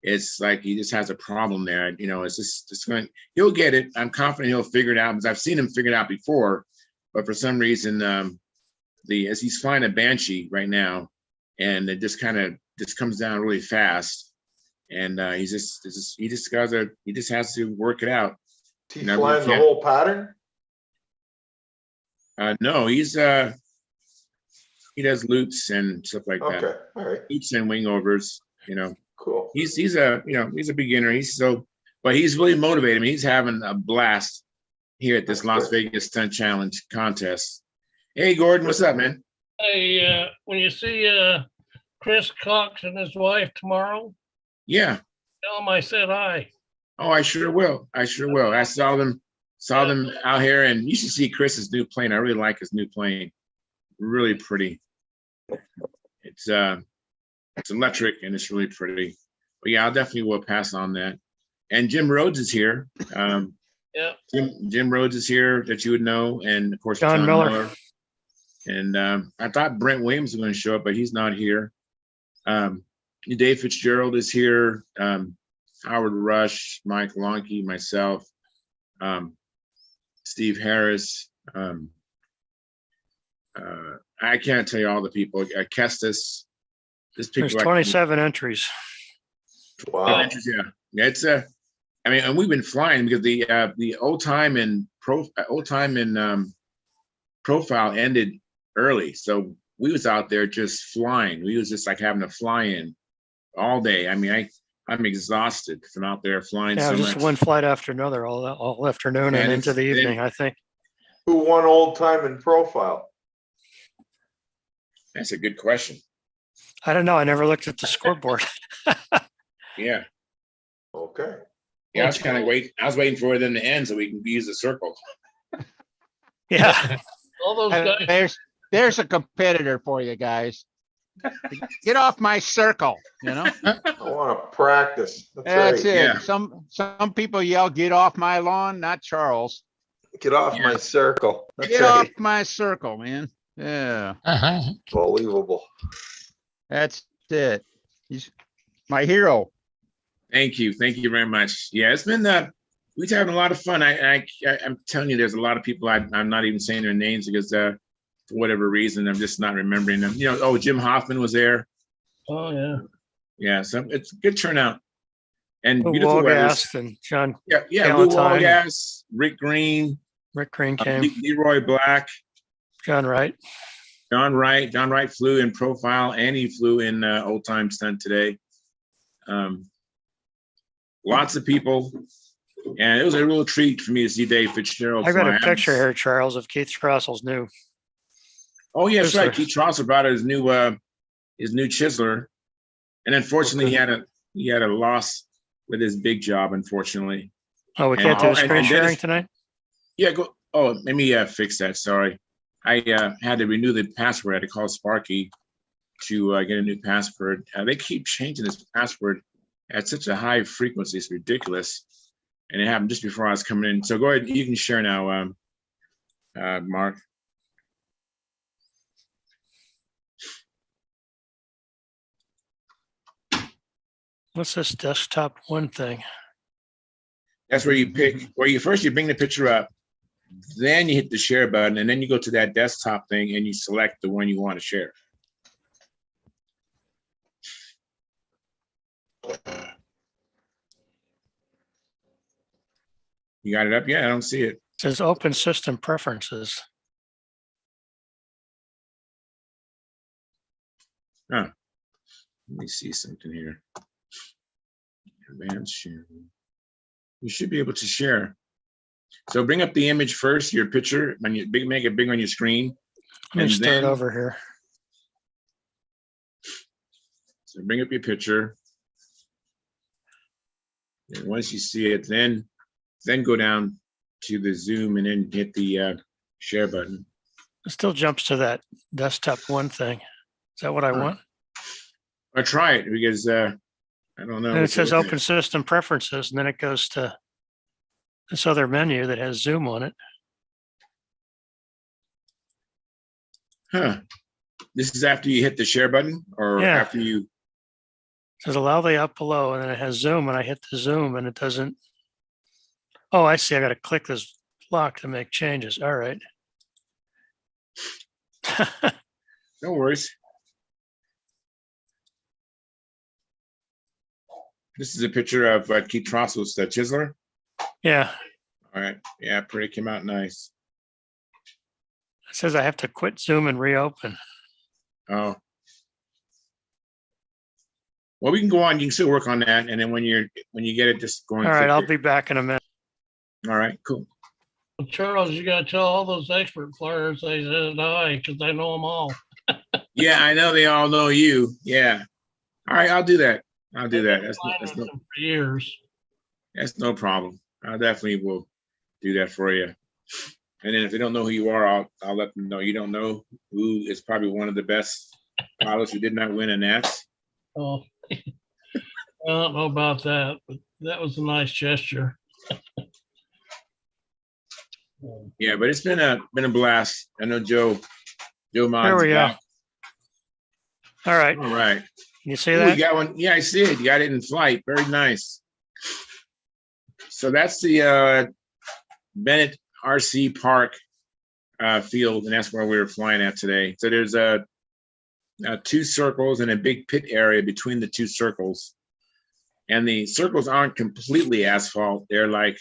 [SPEAKER 1] It's like he just has a problem there. It's just going. He'll get it. I'm confident he'll figure it out because I've seen him figure it out before. But for some reason, as he's flying a Banshee right now, and it just comes down really fast, and he just has to work it out.
[SPEAKER 8] Is he flying the whole pattern?
[SPEAKER 1] No, he does loops and stuff like that.
[SPEAKER 8] Okay, all right.
[SPEAKER 1] Loops and wing overs.
[SPEAKER 8] Cool.
[SPEAKER 1] He's a beginner. But he's really motivated. He's having a blast here at this Las Vegas Stunt Challenge contest. Hey, Gordon, what's up, man?
[SPEAKER 2] Hey, when you see Chris Cox and his wife tomorrow,
[SPEAKER 1] Yeah.
[SPEAKER 2] tell him I said hi.
[SPEAKER 1] Oh, I sure will. I saw them out here, and you should see Chris's new plane. I really like his new plane. Really pretty. It's electric and it's really pretty. But yeah, I'll definitely will pass on that. And Jim Rhodes is here.
[SPEAKER 2] Yeah.
[SPEAKER 1] Jim Rhodes is here that you would know, and of course
[SPEAKER 3] John Miller.
[SPEAKER 1] And I thought Brent Williams was going to show up, but he's not here. Dave Fitzgerald is here. Howard Rush, Mike Lonke, myself, Steve Harris. I can't tell you all the people. Kestis.
[SPEAKER 3] There's 27 entries.
[SPEAKER 8] Wow.
[SPEAKER 1] Yeah, it's and we've been flying because the old time and profile ended early, so we was out there just flying. We was just like having to fly in all day. I'm exhausted from out there flying.
[SPEAKER 3] Yeah,
[SPEAKER 1] so
[SPEAKER 3] just
[SPEAKER 1] much.
[SPEAKER 3] one flight after another all afternoon and into the evening, I think.
[SPEAKER 8] Who won old time in profile?
[SPEAKER 1] That's a good question.
[SPEAKER 3] I don't know. I never looked at the scoreboard.
[SPEAKER 1] Yeah.
[SPEAKER 8] Okay.
[SPEAKER 1] Yeah, I was kind of waiting. I was waiting for them to end so we can use the circle.
[SPEAKER 3] Yeah.
[SPEAKER 2] All those guys.
[SPEAKER 4] There's a competitor for you guys. Get off my circle, you know?
[SPEAKER 8] I want to practice.
[SPEAKER 4] That's
[SPEAKER 8] right.
[SPEAKER 4] it.
[SPEAKER 1] Yeah.
[SPEAKER 4] Some people yell, get off my lawn, not Charles.
[SPEAKER 8] Get off
[SPEAKER 1] Yeah.
[SPEAKER 8] my circle. That's
[SPEAKER 4] Get
[SPEAKER 8] right.
[SPEAKER 4] off my circle, man. Yeah,
[SPEAKER 8] Unbelievable.
[SPEAKER 4] that's it. He's my hero.
[SPEAKER 1] Thank you. Thank you very much. Yeah, it's been we've having a lot of fun. I'm telling you, there's a lot of people I'm not even saying their names because for whatever reason, I'm just not remembering them. You know, oh, Jim Hoffman was there.
[SPEAKER 2] Oh, yeah.
[SPEAKER 1] Yeah, so it's a good turnout. And
[SPEAKER 3] Lou
[SPEAKER 1] beautiful weather.
[SPEAKER 3] Walgast and John
[SPEAKER 1] Yeah, Lou
[SPEAKER 3] Galentine.
[SPEAKER 1] Walgas, Rick Green,
[SPEAKER 3] Rick Green came.
[SPEAKER 1] Leroy Black,
[SPEAKER 3] John Wright.
[SPEAKER 1] John Wright. John Wright flew in profile and he flew in old time stunt today. Lots of people. And it was a real treat for me to see Dave Fitzgerald
[SPEAKER 3] I got
[SPEAKER 1] fly.
[SPEAKER 3] a picture here, Charles, of Keith Trossel's new.
[SPEAKER 1] Oh, yeah, that's
[SPEAKER 3] Chisler.
[SPEAKER 1] right. Keith Trosser brought out his new Chisler. And unfortunately he had a loss with his big job, unfortunately.
[SPEAKER 3] Oh, we
[SPEAKER 1] And-
[SPEAKER 3] can't do a screen
[SPEAKER 1] and
[SPEAKER 3] sharing
[SPEAKER 1] Dennis-
[SPEAKER 3] tonight?
[SPEAKER 1] Yeah, go. Oh, let me fix that. Sorry. I had to renew the password. I had to call Sparky to get a new password. They keep changing this password at such a high frequency. It's ridiculous. And it happened just before I was coming in. So go ahead. You can share now, Mark.
[SPEAKER 3] What's this desktop one thing?
[SPEAKER 1] That's where you pick, where you first you bring the picture up, then you hit the share button, and then you go to that desktop thing and you select the one you want to share. You got it up? Yeah, I don't see it.
[SPEAKER 3] It says open system preferences.
[SPEAKER 1] Let me see something here. Advanced sharing. You should be able to share. So bring up the image first, your picture, when you make it big on your screen.
[SPEAKER 3] Let me
[SPEAKER 1] And
[SPEAKER 3] start
[SPEAKER 1] then-
[SPEAKER 3] over here.
[SPEAKER 1] So bring up your picture. And once you see it, then go down to the Zoom and then hit the share button.
[SPEAKER 3] It still jumps to that desktop one thing. Is that what I want?
[SPEAKER 1] Or try it because I don't know.
[SPEAKER 3] And it
[SPEAKER 1] what
[SPEAKER 3] says
[SPEAKER 1] to look
[SPEAKER 3] open
[SPEAKER 1] at.
[SPEAKER 3] system preferences, and then it goes to this other menu that has Zoom on it.
[SPEAKER 1] Huh. This is after you hit the share button or
[SPEAKER 3] Yeah.
[SPEAKER 1] after you.
[SPEAKER 3] It says allow the up below, and then it has Zoom, and I hit the Zoom, and it doesn't. Oh, I see. I got to click this block to make changes. All right.
[SPEAKER 1] No worries. This is a picture of Keith Trossel's Chisler.
[SPEAKER 3] Yeah.
[SPEAKER 1] All right. Yeah, pretty came out nice.
[SPEAKER 3] It says I have to quit Zoom and reopen.
[SPEAKER 1] Oh. Well, we can go on. You can still work on that, and then when you get it, just go.
[SPEAKER 3] All right. I'll be back in a minute.
[SPEAKER 1] All right. Cool.
[SPEAKER 2] Charles, you gotta tell all those expert flyers they said hi, because I know them all.
[SPEAKER 1] Yeah, I know they all know you. Yeah. All right, I'll do that. I'll do that.
[SPEAKER 2] For years.
[SPEAKER 1] That's no problem. I definitely will do that for you. And then if they don't know who you are, I'll let them know you don't know who is probably one of the best pilots who did not win a NATS.
[SPEAKER 2] Oh, I don't know about that, but that was a nice gesture.
[SPEAKER 1] Yeah, but it's been a blast. I know Joe
[SPEAKER 3] There
[SPEAKER 1] Mons
[SPEAKER 3] we go.
[SPEAKER 1] back.
[SPEAKER 3] All right.
[SPEAKER 1] All right.
[SPEAKER 3] Can you see
[SPEAKER 1] Ooh,
[SPEAKER 3] that?
[SPEAKER 1] you got one. Yeah, I see it. You got it in flight. Very nice. So that's the Bennett RC Park field, and that's where we were flying at today. So there's two circles and a big pit area between the two circles. And the circles aren't completely asphalt. They're like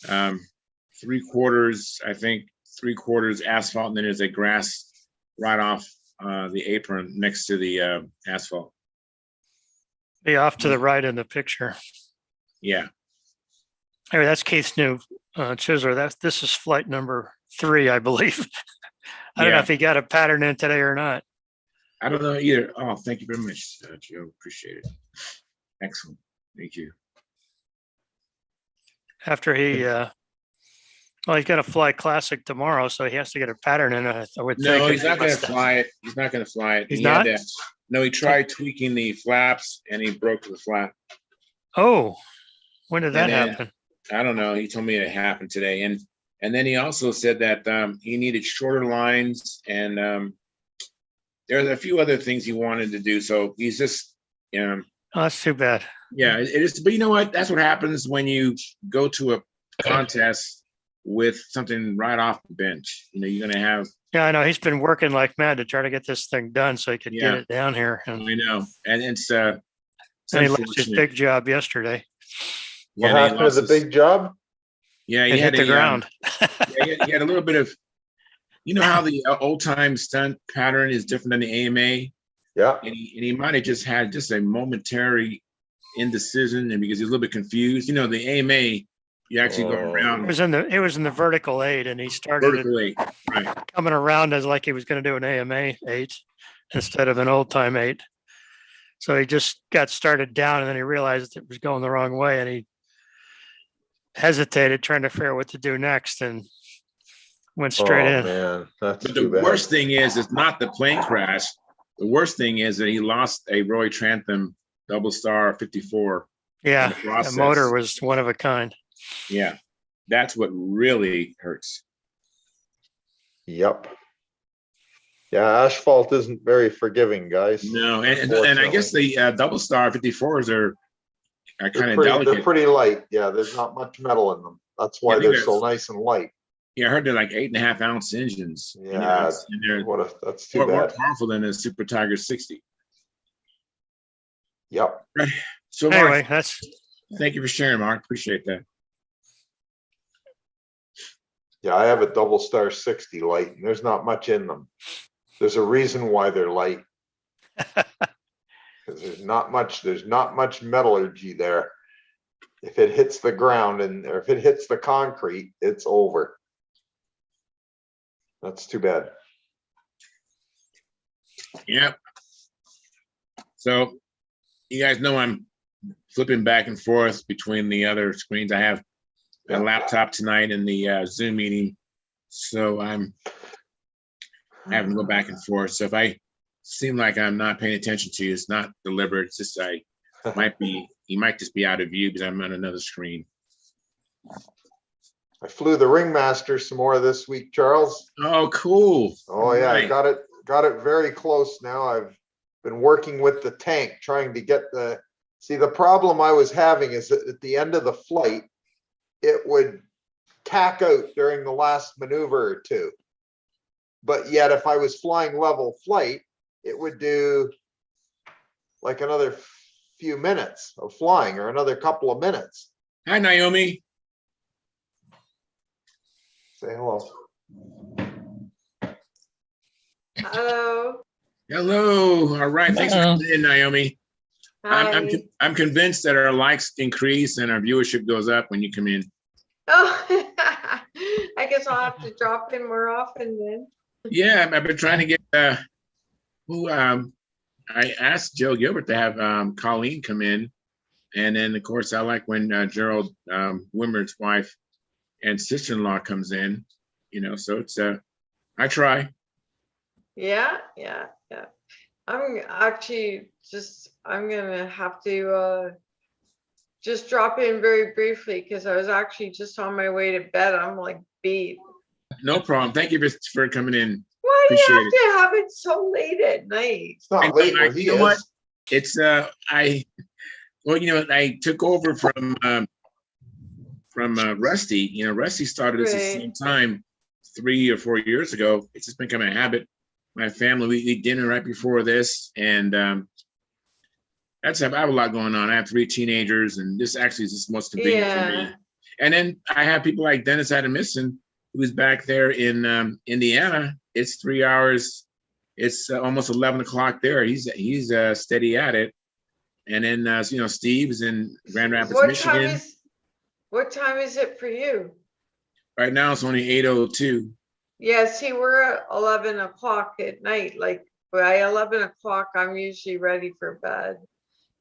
[SPEAKER 1] 3/4, I think, 3/4 asphalt, and then there's a grass right off the apron next to the asphalt.
[SPEAKER 3] Be off to the right in the picture.
[SPEAKER 1] Yeah.
[SPEAKER 3] Hey, that's Keith's new Chisler. This is flight number 3, I believe. I don't know
[SPEAKER 1] Yeah.
[SPEAKER 3] if he got a pattern in today or not.
[SPEAKER 1] I don't know either. Oh, thank you very much, Joe. Appreciate it. Excellent. Thank you.
[SPEAKER 3] After he, well, he's got to fly classic tomorrow, so he has to get a pattern in it. I would think.
[SPEAKER 1] No, he's not going to fly it. He's not going to fly it.
[SPEAKER 3] He's
[SPEAKER 1] He had
[SPEAKER 3] not?
[SPEAKER 1] no, he tried tweaking the flaps and he broke the flap.
[SPEAKER 3] Oh, when did that
[SPEAKER 1] And then-
[SPEAKER 3] happen?
[SPEAKER 1] I don't know. He told me it happened today. And then he also said that he needed shorter lines and there's a few other things he wanted to do. So he's just,
[SPEAKER 3] Oh, that's too bad.
[SPEAKER 1] yeah, it is. But you know what? That's what happens when you go to a contest with something right off the bench. You know, you're going to have.
[SPEAKER 3] Yeah, I know. He's been working like mad to try to get this thing done so he could get
[SPEAKER 1] Yeah.
[SPEAKER 3] it down here. And
[SPEAKER 1] I know. And it's
[SPEAKER 3] and he lost his
[SPEAKER 1] unfortunate.
[SPEAKER 3] big job yesterday.
[SPEAKER 8] What
[SPEAKER 1] Yeah, and he
[SPEAKER 8] happened to
[SPEAKER 1] lost
[SPEAKER 8] the
[SPEAKER 1] his-
[SPEAKER 8] big job?
[SPEAKER 1] Yeah,
[SPEAKER 3] It
[SPEAKER 1] he
[SPEAKER 3] hit
[SPEAKER 1] had
[SPEAKER 3] the
[SPEAKER 1] a,
[SPEAKER 3] ground.
[SPEAKER 1] he had a little bit of, you know how the old time stunt pattern is different than the AMA,
[SPEAKER 8] Yeah.
[SPEAKER 1] and he might have just had just a momentary indecision, and because he's a little bit confused. You know, the AMA, you actually go
[SPEAKER 8] Oh.
[SPEAKER 3] It
[SPEAKER 1] around
[SPEAKER 3] was in the vertical 8, and he started it
[SPEAKER 1] vertically, right?
[SPEAKER 3] coming around as like he was going to do an AMA 8 instead of an old time 8. So he just got started down, and then he realized it was going the wrong way, and he hesitated trying to figure out what to do next, and went straight
[SPEAKER 8] Oh,
[SPEAKER 3] in.
[SPEAKER 8] man, that's
[SPEAKER 1] But the
[SPEAKER 8] too bad.
[SPEAKER 1] worst thing is, it's not the plane crash. The worst thing is that he lost a Roy Trantham double star 54.
[SPEAKER 3] Yeah,
[SPEAKER 1] in the
[SPEAKER 3] the
[SPEAKER 1] process.
[SPEAKER 3] motor was one of a kind.
[SPEAKER 1] Yeah, that's what really hurts.
[SPEAKER 8] Yep. Yeah, asphalt isn't very forgiving, guys.
[SPEAKER 1] No, and I guess the double star 54s are kind of
[SPEAKER 8] They're
[SPEAKER 1] delicate.
[SPEAKER 8] pretty light. Yeah, there's not much metal in them. That's why
[SPEAKER 1] I think
[SPEAKER 8] they're so
[SPEAKER 1] that's-
[SPEAKER 8] nice and light.
[SPEAKER 1] Yeah, I heard they're like 8.5 ounce engines. You know,
[SPEAKER 8] Yeah,
[SPEAKER 1] and they're
[SPEAKER 8] that's too
[SPEAKER 1] more
[SPEAKER 8] bad.
[SPEAKER 1] powerful than a Super Tiger 60.
[SPEAKER 8] Yep.
[SPEAKER 1] So, Mark,
[SPEAKER 3] Anyway, that's
[SPEAKER 1] thank you for sharing, Mark. Appreciate that.
[SPEAKER 8] Yeah, I have a double star 60 light, and there's not much in them. There's a reason why they're light. Because there's not much metallurgy there. If it hits the ground or if it hits the concrete, it's over. That's too bad.
[SPEAKER 1] Yep. So, you guys know I'm flipping back and forth between the other screens. I have a laptop tonight and the Zoom meeting. So I'm having to go back and forth. So if I seem like I'm not paying attention to you, it's not deliberate. It's just you might just be out of view because I'm on another screen.
[SPEAKER 8] I flew the Ringmaster some more this week, Charles.
[SPEAKER 1] Oh, cool.
[SPEAKER 8] Oh yeah, I
[SPEAKER 1] Right.
[SPEAKER 8] got it very close now. I've been working with the tank trying to get the problem I was having is that at the end of the flight, it would tack out during the last maneuver or two. But yet if I was flying level flight, it would do like another few minutes of flying or another couple of minutes.
[SPEAKER 1] Hi, Naomi.
[SPEAKER 8] Say hello.
[SPEAKER 11] Hello.
[SPEAKER 1] Hello. All right. Thanks for
[SPEAKER 2] Hello.
[SPEAKER 1] coming in, Naomi.
[SPEAKER 11] Hi.
[SPEAKER 1] I'm convinced that our likes increase and our viewership goes up when you come in.
[SPEAKER 11] Oh, I guess I'll have to drop in more often then.
[SPEAKER 1] Yeah, I've been trying to get I asked Joe Gilbert to have Colleen come in. And then of course I like when Gerald Wimmer's wife and sister-in-law comes in, you know, so it's I try.
[SPEAKER 11] Yeah. I'm actually I'm gonna have to just drop in very briefly because I was actually just on my way to bed. I'm like beat.
[SPEAKER 1] No problem. Thank you for coming in.
[SPEAKER 11] Why do
[SPEAKER 1] Appreciate
[SPEAKER 11] you have to have it so late at night?
[SPEAKER 8] It's not late where he
[SPEAKER 1] You know what?
[SPEAKER 8] is.
[SPEAKER 1] It's I took over from Rusty. You know, Rusty started us at the
[SPEAKER 11] Right.
[SPEAKER 1] same time 3 or 4 years ago. It's just become a habit. My family, we eat dinner right before this, and I have a lot going on. I have 3 teenagers, and this actually is just most convenient for me.
[SPEAKER 11] Yeah.
[SPEAKER 1] And then I have people like Dennis Adamison, who's back there in Indiana. It's 3 hours. It's almost 11 o'clock there. He's steady at it. And then you know, Steve's in Grand Rapids, Michigan.
[SPEAKER 11] What time is it for you?
[SPEAKER 1] Right now it's only 8:02.
[SPEAKER 11] Yeah, see, we're at 11 o'clock at night, like by 11 o'clock, I'm usually ready for bed.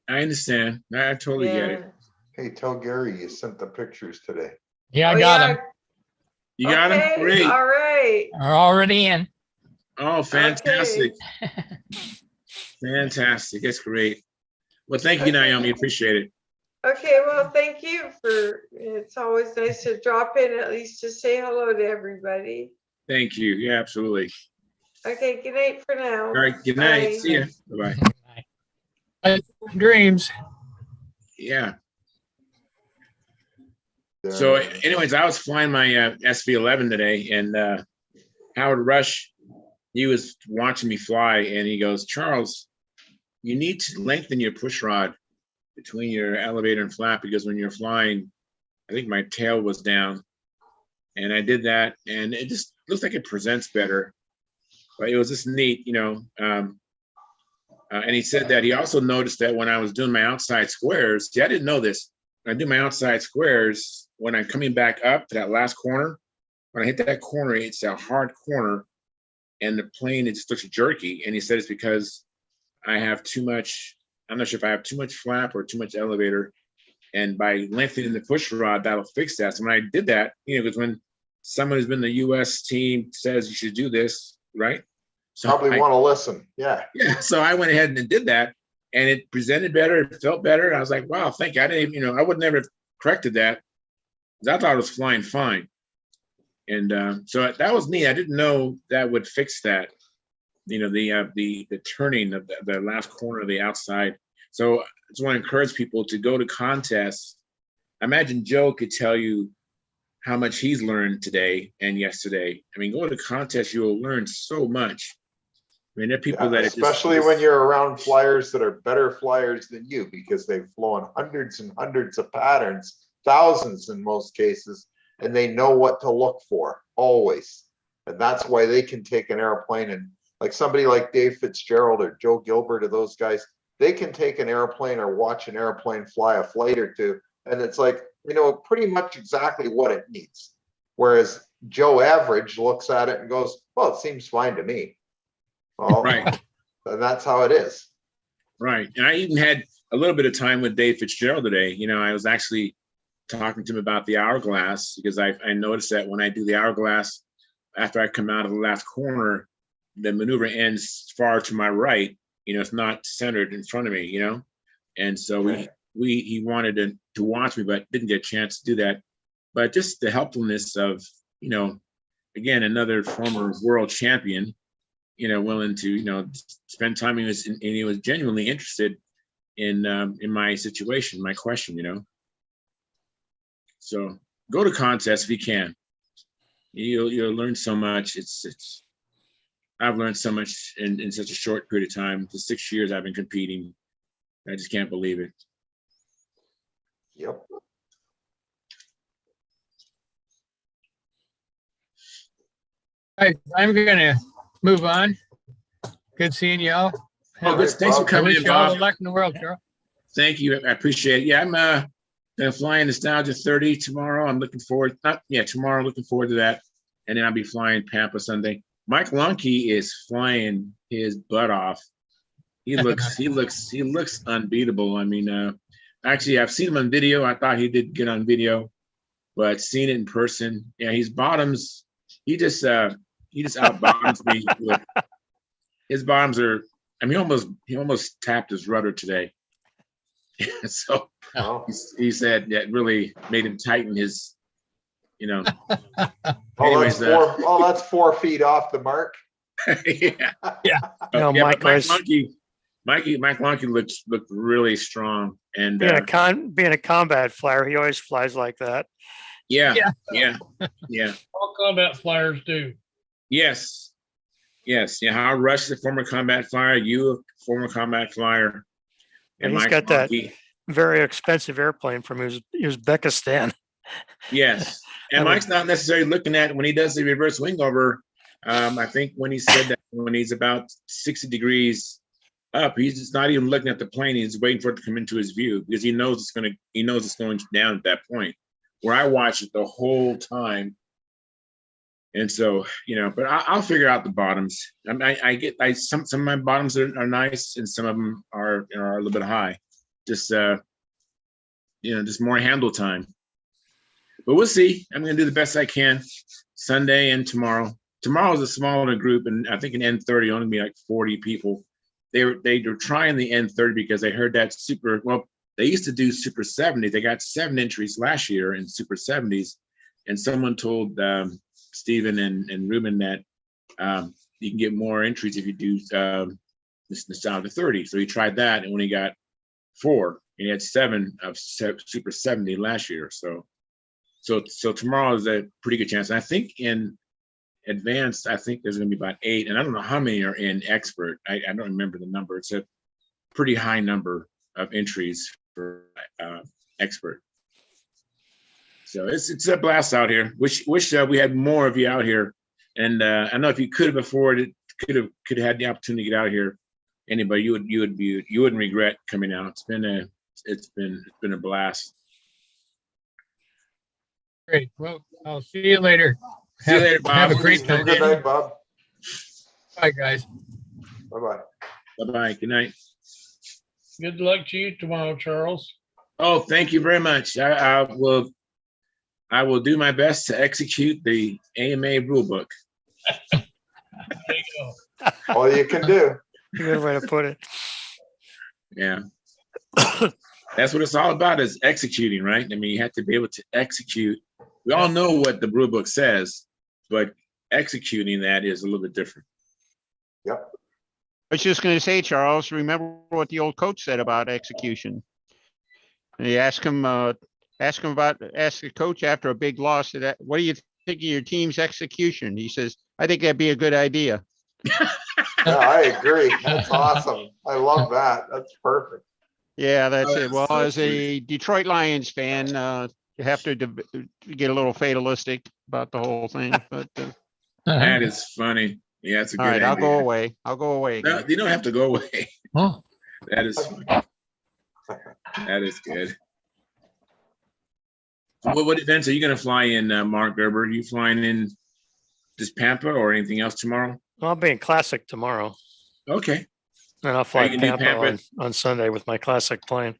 [SPEAKER 1] I understand. I totally get it.
[SPEAKER 11] Yeah.
[SPEAKER 8] Hey, tell Gary you sent the pictures today.
[SPEAKER 7] Yeah, I
[SPEAKER 11] Oh,
[SPEAKER 7] got
[SPEAKER 11] yeah.
[SPEAKER 7] them.
[SPEAKER 1] You got him?
[SPEAKER 11] Okay,
[SPEAKER 1] Great.
[SPEAKER 11] all right.
[SPEAKER 7] They're already in.
[SPEAKER 1] Oh, fantastic.
[SPEAKER 11] Okay.
[SPEAKER 1] Fantastic. That's great. Well, thank you,
[SPEAKER 11] Okay.
[SPEAKER 1] Naomi. Appreciate it.
[SPEAKER 11] Okay, well, thank you it's always nice to drop in at least to say hello to everybody.
[SPEAKER 1] Thank you. Yeah, absolutely.
[SPEAKER 11] Okay, good night for now.
[SPEAKER 1] All right. Good night.
[SPEAKER 11] Bye.
[SPEAKER 1] See ya. Bye-bye.
[SPEAKER 7] Dreams.
[SPEAKER 1] Yeah. So anyways, I was flying my SV11 today, and Howard Rush, he was watching me fly, and he goes, Charles, you need to lengthen your push rod between your elevator and flap, because when you're flying, I think my tail was down, and I did that, and it just looks like it presents better. But it was just neat, you know. And he said that he also noticed that when I was doing my outside squares, see, I didn't know this. When I do my outside squares, when I'm coming back up to that last corner, when I hit that corner, it's a hard corner, and the plane, it just looks jerky. And he said it's because I have too much, I'm not sure if I have too much flap or too much elevator. And by lengthening the push rod, that'll fix that. So when I did that, you know, because when someone who's been the US team says you should do this, right? So
[SPEAKER 8] Probably want to listen. Yeah.
[SPEAKER 1] Yeah. So I went ahead and did that, and it presented better. It felt better. I was like, wow, thank you. I didn't even, you know, I would never have corrected that, because I thought it was flying fine. And so that was neat. I didn't know that would fix that, you know, the turning of the last corner of the outside. So I just want to encourage people to go to contests. I imagine Joe could tell you how much he's learned today and yesterday. I mean, go to contests, you'll learn so much. I mean, there are people that
[SPEAKER 8] especially when you're around flyers that are better flyers than you, because they've flown hundreds and hundreds of patterns, thousands in most cases, and they know what to look for always. And that's why they can take an airplane, and like somebody like Dave Fitzgerald or Joe Gilbert or those guys, they can take an airplane or watch an airplane fly a flight or two, and it's like, you know, pretty much exactly what it needs. Whereas Joe Average looks at it and goes, well, it seems fine to me. Well,
[SPEAKER 1] right.
[SPEAKER 8] And that's how it is.
[SPEAKER 1] Right. And I even had a little bit of time with Dave Fitzgerald today. You know, I was actually talking to him about the hourglass, because I noticed that when I do the hourglass, after I come out of the last corner, the maneuver ends far to my right. You know, it's not centered in front of me, you know? And so he wanted to watch me, but didn't get a chance to do that. But just the helpfulness of, you know, again, another former world champion, you know, willing to, you know, spend time. And he was genuinely interested in my situation, my question, you know. So go to contests if you can. You'll learn so much. I've learned so much in such a short period of time. For 6 years I've been competing. I just can't believe it.
[SPEAKER 8] Yep.
[SPEAKER 7] All right, I'm gonna move on. Good seeing y'all.
[SPEAKER 1] Oh, good. Thanks for
[SPEAKER 7] I
[SPEAKER 1] coming
[SPEAKER 7] wish
[SPEAKER 1] in,
[SPEAKER 7] you all
[SPEAKER 1] Bob.
[SPEAKER 7] the luck in the world, Charles.
[SPEAKER 1] Thank you. I appreciate it. Yeah, I'm gonna fly in Nostalgia 30 tomorrow. I'm looking forward. Tomorrow. Looking forward to that. And then I'll be flying Pampa Sunday. Mike Lunke is flying his butt off. He looks unbeatable. I mean, actually, I've seen him on video. I thought he did good on video, but seeing it in person, yeah, he's bottoms. He just out bottoms me. His bottoms are. I mean, he almost tapped his rudder today. So he said that really made him tighten his, you know. Anyways,
[SPEAKER 8] that's 4 feet off the mark.
[SPEAKER 1] Yeah.
[SPEAKER 3] No,
[SPEAKER 1] Mike
[SPEAKER 3] Lunke
[SPEAKER 1] looked really strong, and
[SPEAKER 3] being a combat flyer, he always flies like that.
[SPEAKER 1] Yeah.
[SPEAKER 2] All combat flyers do.
[SPEAKER 1] Yes. Yeah. Howard Rush is a former combat flyer. You a former combat flyer.
[SPEAKER 3] And he's got that very expensive airplane from Uzbekistan.
[SPEAKER 1] Yes. And Mike's not necessarily looking at when he does the reverse wing over. I think when he said that when he's about 60 degrees up, he's just not even looking at the plane. He's waiting for it to come into his view, because he knows it's going down at that point. Where I watch it the whole time, And so, but I'll figure out the bottoms. I get some of my bottoms are nice, and some of them are a little bit high. Just just more handle time. But we'll see. I'm going to do the best I can Sunday and tomorrow. Tomorrow's a smaller group, and I think an N30 only be like 40 people. They were trying the N30 because they heard that they used to do Super 70. They got 7 entries last year in Super 70s, and someone told Stephen and Ruben that you can get more entries if you do this Nostalgia 30. So he tried that, and when he got 4, and he had 7 of Super 70 last year. So tomorrow is a pretty good chance. And I think in advanced, I think there's going to be about 8, and I don't know how many are in expert. I don't remember the number. It's a pretty high number of entries for expert. So it's a blast out here. Wish we had more of you out here. And I know if you could have afforded, could have had the opportunity to get out here, anybody, you wouldn't regret coming out. It's been a blast.
[SPEAKER 7] Great. Well, I'll see you later.
[SPEAKER 1] See you later, Bob.
[SPEAKER 7] Have a great
[SPEAKER 8] Have a
[SPEAKER 7] time.
[SPEAKER 8] good night, Bob.
[SPEAKER 7] Bye, guys.
[SPEAKER 8] Bye-bye.
[SPEAKER 1] Bye-bye. Good night.
[SPEAKER 2] Good luck to you tomorrow, Charles.
[SPEAKER 1] Oh, thank you very much. I will do my best to execute the AMA rule book.
[SPEAKER 2] There you go.
[SPEAKER 8] All you can do.
[SPEAKER 3] Good way to put it.
[SPEAKER 1] Yeah. That's what it's all about, is executing, right? I mean, you have to be able to execute. We all know what the rule book says, but executing that is a little bit different.
[SPEAKER 8] Yep.
[SPEAKER 4] I was just going to say, Charles, remember what the old coach said about execution. And you ask the coach after a big loss, what do you think of your team's execution? He says, I think that'd be a good idea.
[SPEAKER 8] Yeah, I agree. That's awesome. I love that. That's perfect.
[SPEAKER 4] Yeah, that's
[SPEAKER 1] Oh,
[SPEAKER 4] it. Well,
[SPEAKER 1] so
[SPEAKER 4] as a Detroit Lions fan, you have to get a little fatalistic about the whole thing, but
[SPEAKER 1] That is funny. Yeah, it's a good
[SPEAKER 4] all right,
[SPEAKER 1] idea.
[SPEAKER 4] I'll go away. I'll go away.
[SPEAKER 1] No,
[SPEAKER 4] again.
[SPEAKER 1] you don't have to go away.
[SPEAKER 7] Oh,
[SPEAKER 1] That is funny. That is good. What events are you going to fly in, Mark Gerber? Are you flying in just Pampa or anything else tomorrow?
[SPEAKER 3] I'll be in Classic tomorrow,
[SPEAKER 1] Okay.
[SPEAKER 3] and I'll fly
[SPEAKER 1] you can do
[SPEAKER 3] Pampa
[SPEAKER 1] Pampa?
[SPEAKER 3] on Sunday with my Classic plane.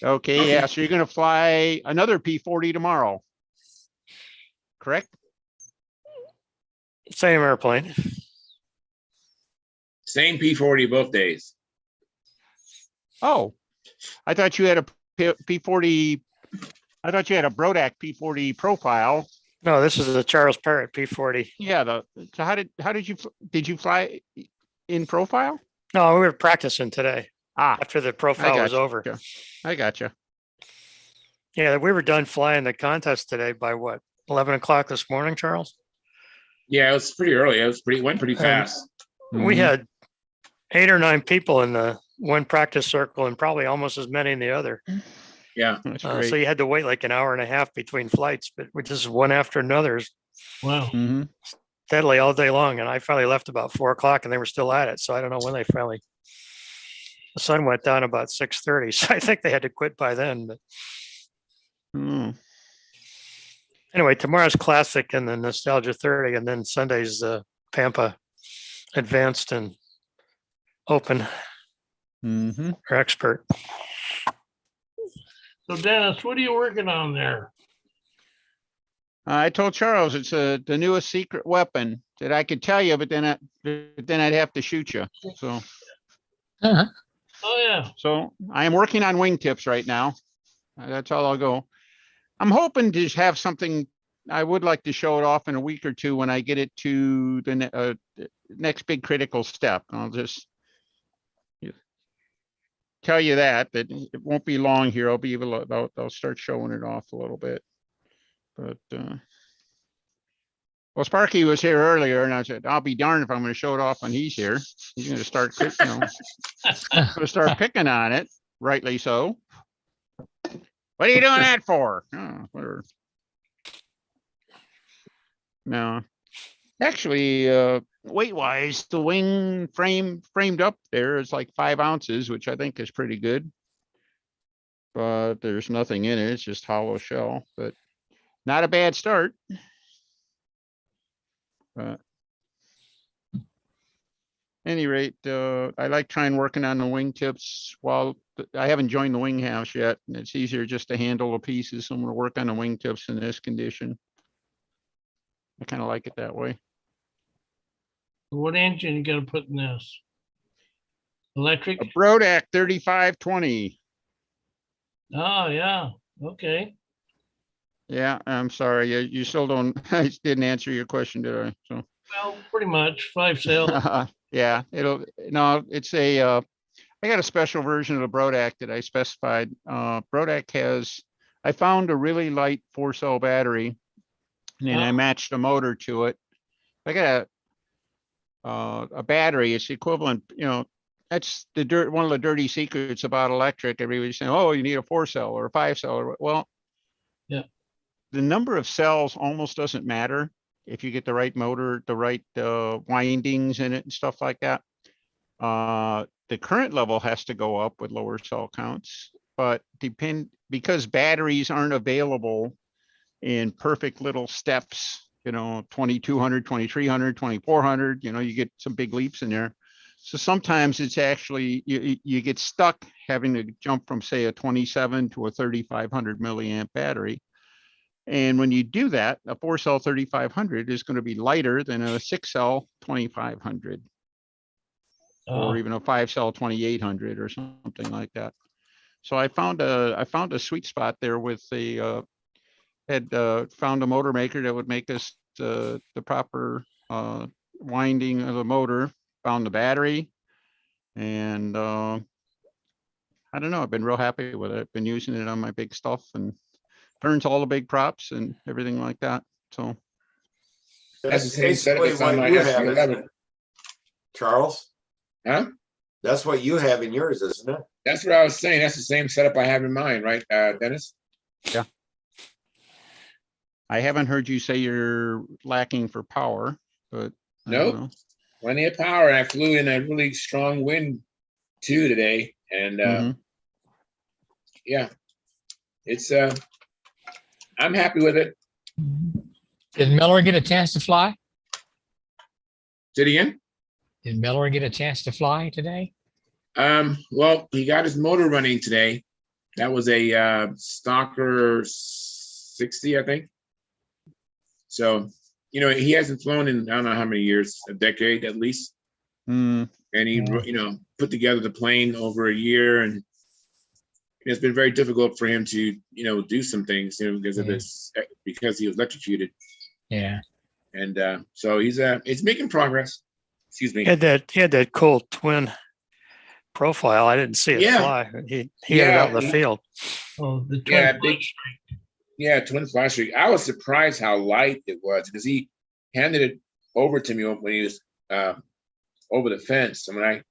[SPEAKER 4] Okay,
[SPEAKER 1] Okay.
[SPEAKER 4] yeah, so you're gonna fly another P40 tomorrow, correct?
[SPEAKER 3] Same airplane.
[SPEAKER 1] Same P40 both days.
[SPEAKER 4] Oh, I thought you had a P40. I thought you had a Brodak P40 profile.
[SPEAKER 3] No, this is a Charles Parrott P40.
[SPEAKER 4] Yeah, so did you fly in profile?
[SPEAKER 3] No, we were practicing today
[SPEAKER 4] Ah,
[SPEAKER 3] after the profile was
[SPEAKER 4] gotcha.
[SPEAKER 3] over.
[SPEAKER 4] I gotcha.
[SPEAKER 3] Yeah, we were done flying the contest today by what, 11 o'clock this morning, Charles?
[SPEAKER 1] Yeah, it was pretty early. It went pretty fast.
[SPEAKER 3] We
[SPEAKER 4] Mhm.
[SPEAKER 3] had 8 or 9 people in the one practice circle and probably almost as many in the other.
[SPEAKER 1] Yeah.
[SPEAKER 4] That's
[SPEAKER 3] So
[SPEAKER 4] great.
[SPEAKER 3] you had to wait like an hour and a half between flights, but we just one after another,
[SPEAKER 2] Wow.
[SPEAKER 4] Mhm.
[SPEAKER 3] steadily all day long. And I finally left about 4 o'clock and they were still at it. So I don't know when they finally, the sun went down about 6:30. So I think they had to quit by then. But
[SPEAKER 4] Mm.
[SPEAKER 3] anyway, tomorrow's Classic and then Nostalgia 30, and then Sunday's Pampa Advanced and Open
[SPEAKER 4] Mhm.
[SPEAKER 3] or Expert.
[SPEAKER 2] So Dennis, what are you working on there?
[SPEAKER 4] I told Charles it's the newest secret weapon that I could tell you, but then I'd have to shoot you. So
[SPEAKER 2] Oh, yeah.
[SPEAKER 4] I am working on wingtips right now. That's all I'll go. I'm hoping to have something. I would like to show it off in a week or two when I get it to the next big critical step. I'll just tell you that it won't be long here. I'll be able to, I'll start showing it off a little bit. But well, Sparky was here earlier and I said, I'll be darned if I'm going to show it off when he's here. He's going to start, going to start picking on it, rightly so. What are you doing that for? Oh, whatever. No, actually, weight wise, the wing framed up there is like 5 ounces, which I think is pretty good. But there's nothing in it. It's just hollow shell, but not a bad start. Any rate, I like trying working on the wingtips while I haven't joined the wing house yet. And it's easier just to handle the pieces. So I'm gonna work on the wingtips in this condition. I kind of like it that way.
[SPEAKER 2] What engine you gonna put in this? Electric?
[SPEAKER 4] A Brodak 3520.
[SPEAKER 2] Oh, yeah, okay.
[SPEAKER 4] Yeah, I'm sorry. You still don't, I didn't answer your question, did I? So.
[SPEAKER 2] Well, pretty much 5 cell.
[SPEAKER 4] Yeah, no, it's I got a special version of the Brodak that I specified. Brodak has, I found a really light 4-cell battery and then I matched a motor to it. I got a battery, it's the equivalent, that's one of the dirty secrets about electric. Everybody's saying, oh, you need a 4-cell or a 5-cell. Well,
[SPEAKER 2] yeah,
[SPEAKER 4] the number of cells almost doesn't matter if you get the right motor, the right windings in it and stuff like that. The current level has to go up with lower cell counts, but because batteries aren't available in perfect little steps, 2200, 2300, 2400, you get some big leaps in there. So sometimes it's actually, you get stuck having to jump from say a 27 to a 3500 milliamp battery. And when you do that, a 4-cell 3500 is going to be lighter than a 6-cell 2500. Or even a 5-cell 2800 or something like that. So I found a sweet spot there with found a motor maker that would make us the proper winding of the motor, found the battery, and I don't know, I've been real happy with it. I've been using it on my big stuff and turns all the big props and everything like that. So
[SPEAKER 1] That's the same setup
[SPEAKER 10] basically
[SPEAKER 1] that's on
[SPEAKER 10] what
[SPEAKER 1] my
[SPEAKER 10] you have, isn't
[SPEAKER 1] SV11.
[SPEAKER 10] it? Charles,
[SPEAKER 1] Huh?
[SPEAKER 10] that's what you have in yours, isn't it?
[SPEAKER 1] That's what I was saying. That's the same setup I have in mine, right, Dennis?
[SPEAKER 4] yeah. I haven't heard you say you're lacking for power, but I don't
[SPEAKER 1] Nope.
[SPEAKER 4] know.
[SPEAKER 1] Plenty of power. I flew in a really strong wind too today. And yeah, it's I'm happy with it.
[SPEAKER 7] Did Miller get a chance to fly?
[SPEAKER 1] Say it again?
[SPEAKER 7] Did Miller get a chance to fly today?
[SPEAKER 1] Well, he got his motor running today. That was a Stalker 60, I think. So, he hasn't flown in I don't know how many years, a decade at least. And he, put together the plane over a year, and it's been very difficult for him to, do some things, because of this, because he was electrocuted.
[SPEAKER 7] Yeah.
[SPEAKER 1] And so it's making progress. Excuse me.
[SPEAKER 3] He had that cool twin profile. I didn't see it fly. He had it out in the field.
[SPEAKER 2] Oh, the twin
[SPEAKER 1] twin flash streak. I was surprised how light it was because he handed it over to me when he was over the fence. And when I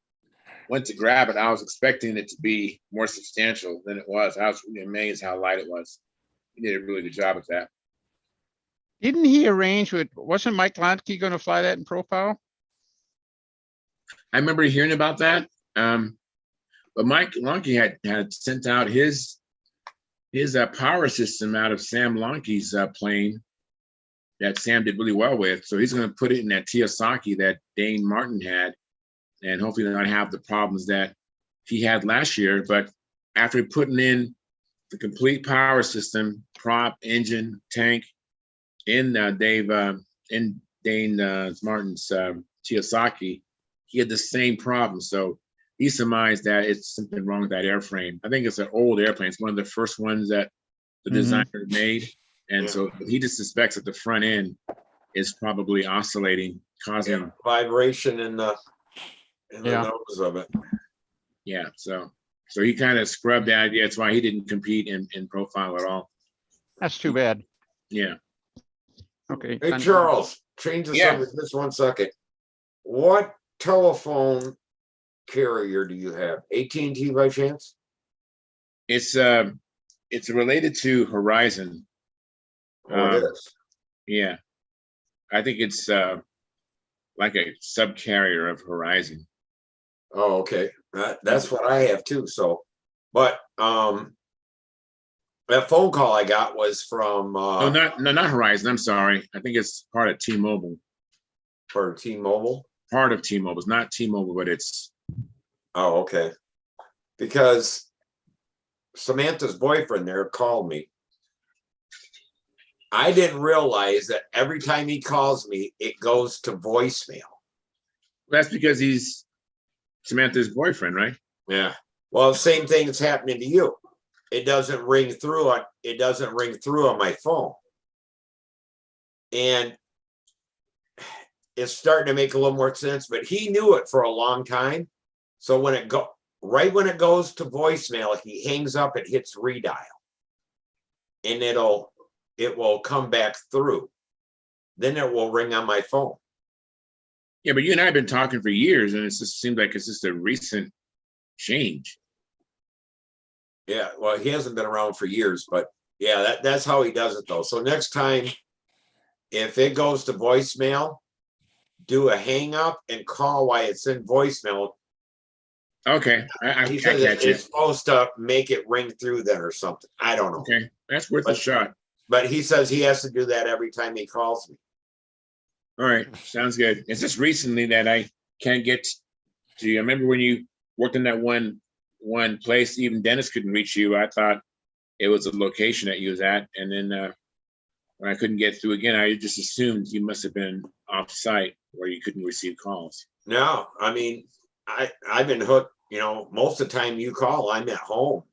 [SPEAKER 1] went to grab it, I was expecting it to be more substantial than it was. I was really amazed how light it was. He did a really good job of that.
[SPEAKER 4] Didn't he arrange wasn't Mike Lonkey going to fly that in profile?
[SPEAKER 1] I remember hearing about that. But Mike Lonkey had sent out his power system out of Sam Lonkey's plane that Sam did really well with. So he's going to put it in that Teosaki that Dane Martin had, and hopefully not have the problems that he had last year. But after putting in the complete power system, prop, engine, tank in Dane Martin's Teosaki, he had the same problem. So he surmised that it's something wrong with that airframe. I think it's an old airplane. It's one of the first ones that the designer made. And so he just suspects that the front end is probably oscillating, causing
[SPEAKER 10] vibration in the nose of it.
[SPEAKER 1] Yeah. So he kind of scrubbed that. Yeah, that's why he didn't compete in profile at all.
[SPEAKER 4] That's too bad.
[SPEAKER 1] Yeah.
[SPEAKER 4] Okay.
[SPEAKER 10] Hey, Charles, change the subject just 1 second. What telephone carrier do you have? AT&T by chance?
[SPEAKER 1] It's related to Horizon.
[SPEAKER 10] Oh, it is.
[SPEAKER 1] Yeah. I think it's like a subcarrier of Horizon.
[SPEAKER 10] Oh, okay. That's what I have too. So, but that phone call I got was from
[SPEAKER 1] no, not Horizon. I'm sorry. I think it's part of T-Mobile.
[SPEAKER 10] for T-Mobile?
[SPEAKER 1] Part of T-Mobile. It's not T-Mobile, but it's
[SPEAKER 10] Oh, okay. Because Samantha's boyfriend there called me. I didn't realize that every time he calls me, it goes to voicemail.
[SPEAKER 1] that's because he's Samantha's boyfriend, right?
[SPEAKER 10] Yeah. Well, same thing is happening to you. It doesn't ring through on my phone. And it's starting to make a little more sense, but he knew it for a long time. So when it goes to voicemail, he hangs up, it hits redial. And it will come back through. Then it will ring on my phone.
[SPEAKER 1] Yeah, but you and I have been talking for years, and it just seems like it's just a recent change.
[SPEAKER 10] Yeah, well, he hasn't been around for years, but yeah, that's how he does it though. So next time, if it goes to voicemail, do a hang up and call while it's in voicemail.
[SPEAKER 1] Okay, I
[SPEAKER 10] He
[SPEAKER 1] catch
[SPEAKER 10] says
[SPEAKER 1] you.
[SPEAKER 10] it's supposed to make it ring through then or something. I don't know.
[SPEAKER 1] Okay, that's worth a shot.
[SPEAKER 10] But he says he has to do that every time he calls me.
[SPEAKER 1] All right, sounds good. It's just recently that I can't get to you. I remember when you worked in that one place, even Dennis couldn't reach you. I thought it was a location that you was at, and then when I couldn't get through again, I just assumed you must have been off site where you couldn't receive calls.
[SPEAKER 10] No, I mean, I've been hooked, most of the time you call, I'm at home.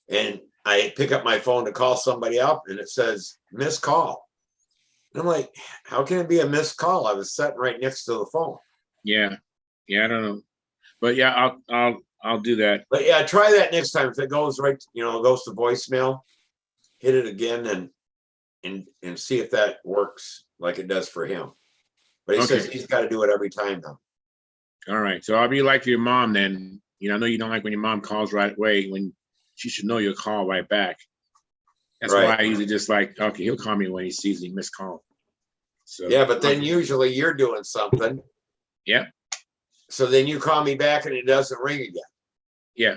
[SPEAKER 10] And I pick up my phone to call somebody up and it says missed call. And I'm like, how can it be a missed call? I was sitting right next to the phone.
[SPEAKER 1] Yeah, I don't know, but yeah, I'll do that.
[SPEAKER 10] But yeah, try that next time. If it goes right, goes to voicemail, hit it again and see if that works like it does for him. But he says he's got to do it every time though.
[SPEAKER 1] All right, so I'll be like your mom then. I know you don't like when your mom calls right away, when she should know you'll call right back. That's
[SPEAKER 10] Right.
[SPEAKER 1] why I usually just like, okay, he'll call me when he sees he missed call. So
[SPEAKER 10] Yeah, but then usually you're doing something.
[SPEAKER 1] Yeah.
[SPEAKER 10] So then you call me back and it doesn't ring again.
[SPEAKER 1] Yeah.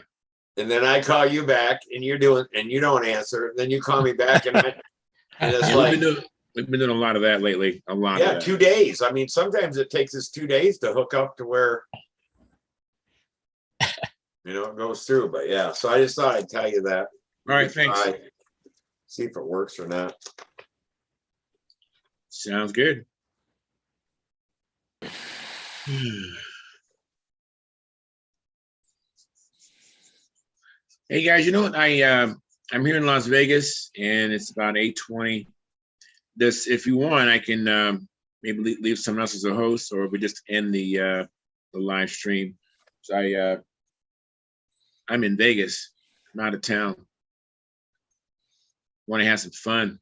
[SPEAKER 10] And then I call you back and you don't answer. And then you call me back and it's
[SPEAKER 1] Yeah,
[SPEAKER 10] like,
[SPEAKER 1] we've been doing a lot of that lately. A lot.
[SPEAKER 10] yeah,
[SPEAKER 1] of that.
[SPEAKER 10] 2 days. I mean, sometimes it takes us 2 days to hook up to where it goes through. But yeah, so I just thought I'd tell you that.
[SPEAKER 1] All right, thanks.
[SPEAKER 10] See if it works or not.
[SPEAKER 1] Sounds good. Hey guys, you know what? I'm here in Las Vegas and it's about 8:20. If you want, I can maybe leave someone else as a host, or we just end the live stream. So I'm in Vegas. I'm out of town. Want to have some fun.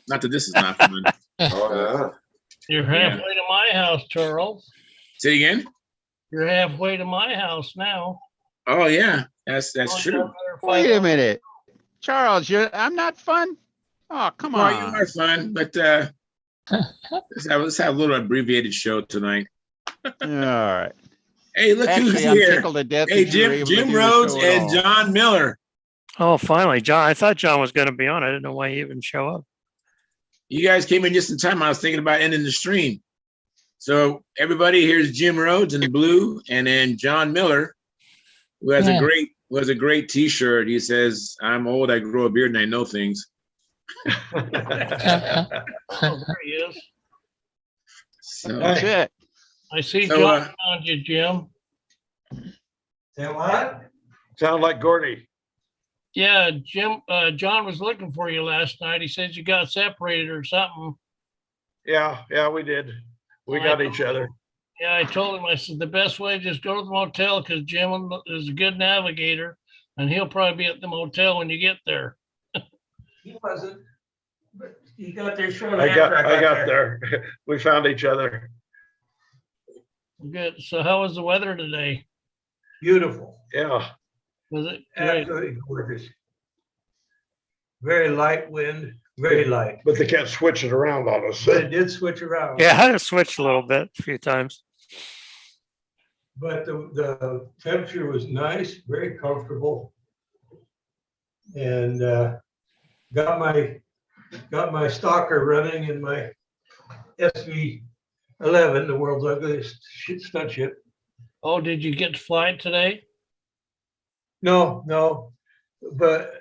[SPEAKER 1] Not that this is not fun.
[SPEAKER 10] Oh,
[SPEAKER 2] You're halfway to my house, Charles.
[SPEAKER 1] Say again?
[SPEAKER 2] You're halfway to my house now.
[SPEAKER 1] Oh yeah, that's true.
[SPEAKER 4] Wait a minute. Charles, I'm not fun? Oh, come
[SPEAKER 1] Oh,
[SPEAKER 4] on.
[SPEAKER 1] you are fun, but let's have a little abbreviated show tonight.
[SPEAKER 4] All right.
[SPEAKER 1] Hey, look who's
[SPEAKER 4] Actually, I'm
[SPEAKER 1] here.
[SPEAKER 4] tickled to death
[SPEAKER 1] Hey,
[SPEAKER 4] that you were able to
[SPEAKER 1] Jim
[SPEAKER 4] do the
[SPEAKER 1] Rhodes
[SPEAKER 4] show at
[SPEAKER 1] and
[SPEAKER 4] all.
[SPEAKER 1] John Miller.
[SPEAKER 3] Oh, finally, John. I thought John was going to be on. I didn't know why he even show up.
[SPEAKER 1] You guys came in just in time. I was thinking about ending the stream. So everybody, here's Jim Rhodes in blue, and then John Miller, who has a great T-shirt. He says, "I'm old. I grow a beard, and I know things."
[SPEAKER 2] Oh, there he is.
[SPEAKER 1] So,
[SPEAKER 4] That's it.
[SPEAKER 2] I see
[SPEAKER 1] So,
[SPEAKER 2] John found you, Jim.
[SPEAKER 12] Say what?
[SPEAKER 13] Sound like Gordy.
[SPEAKER 2] Yeah, Jim. John was looking for you last night. He said you got separated or something.
[SPEAKER 13] Yeah, we did. We got each other.
[SPEAKER 2] Yeah, I told him. I said the best way just go to the motel because Jim is a good navigator, and he'll probably be at the motel when you get there.
[SPEAKER 12] He wasn't, but he got there shortly
[SPEAKER 13] I
[SPEAKER 12] after
[SPEAKER 13] got there. We found each other.
[SPEAKER 2] Good. So how was the weather today?
[SPEAKER 12] Beautiful.
[SPEAKER 13] Yeah.
[SPEAKER 2] Was it great?
[SPEAKER 12] Absolutely gorgeous. Very light wind, very light.
[SPEAKER 13] But they kept switching around on us.
[SPEAKER 12] But it did switch around.
[SPEAKER 3] Yeah, I had to switch a little bit, a few times.
[SPEAKER 12] But the temperature was nice, very comfortable. And got my stalker running in my SV 11, the world's ugliest stunt ship.
[SPEAKER 2] Oh, did you get to fly it today?
[SPEAKER 12] No, but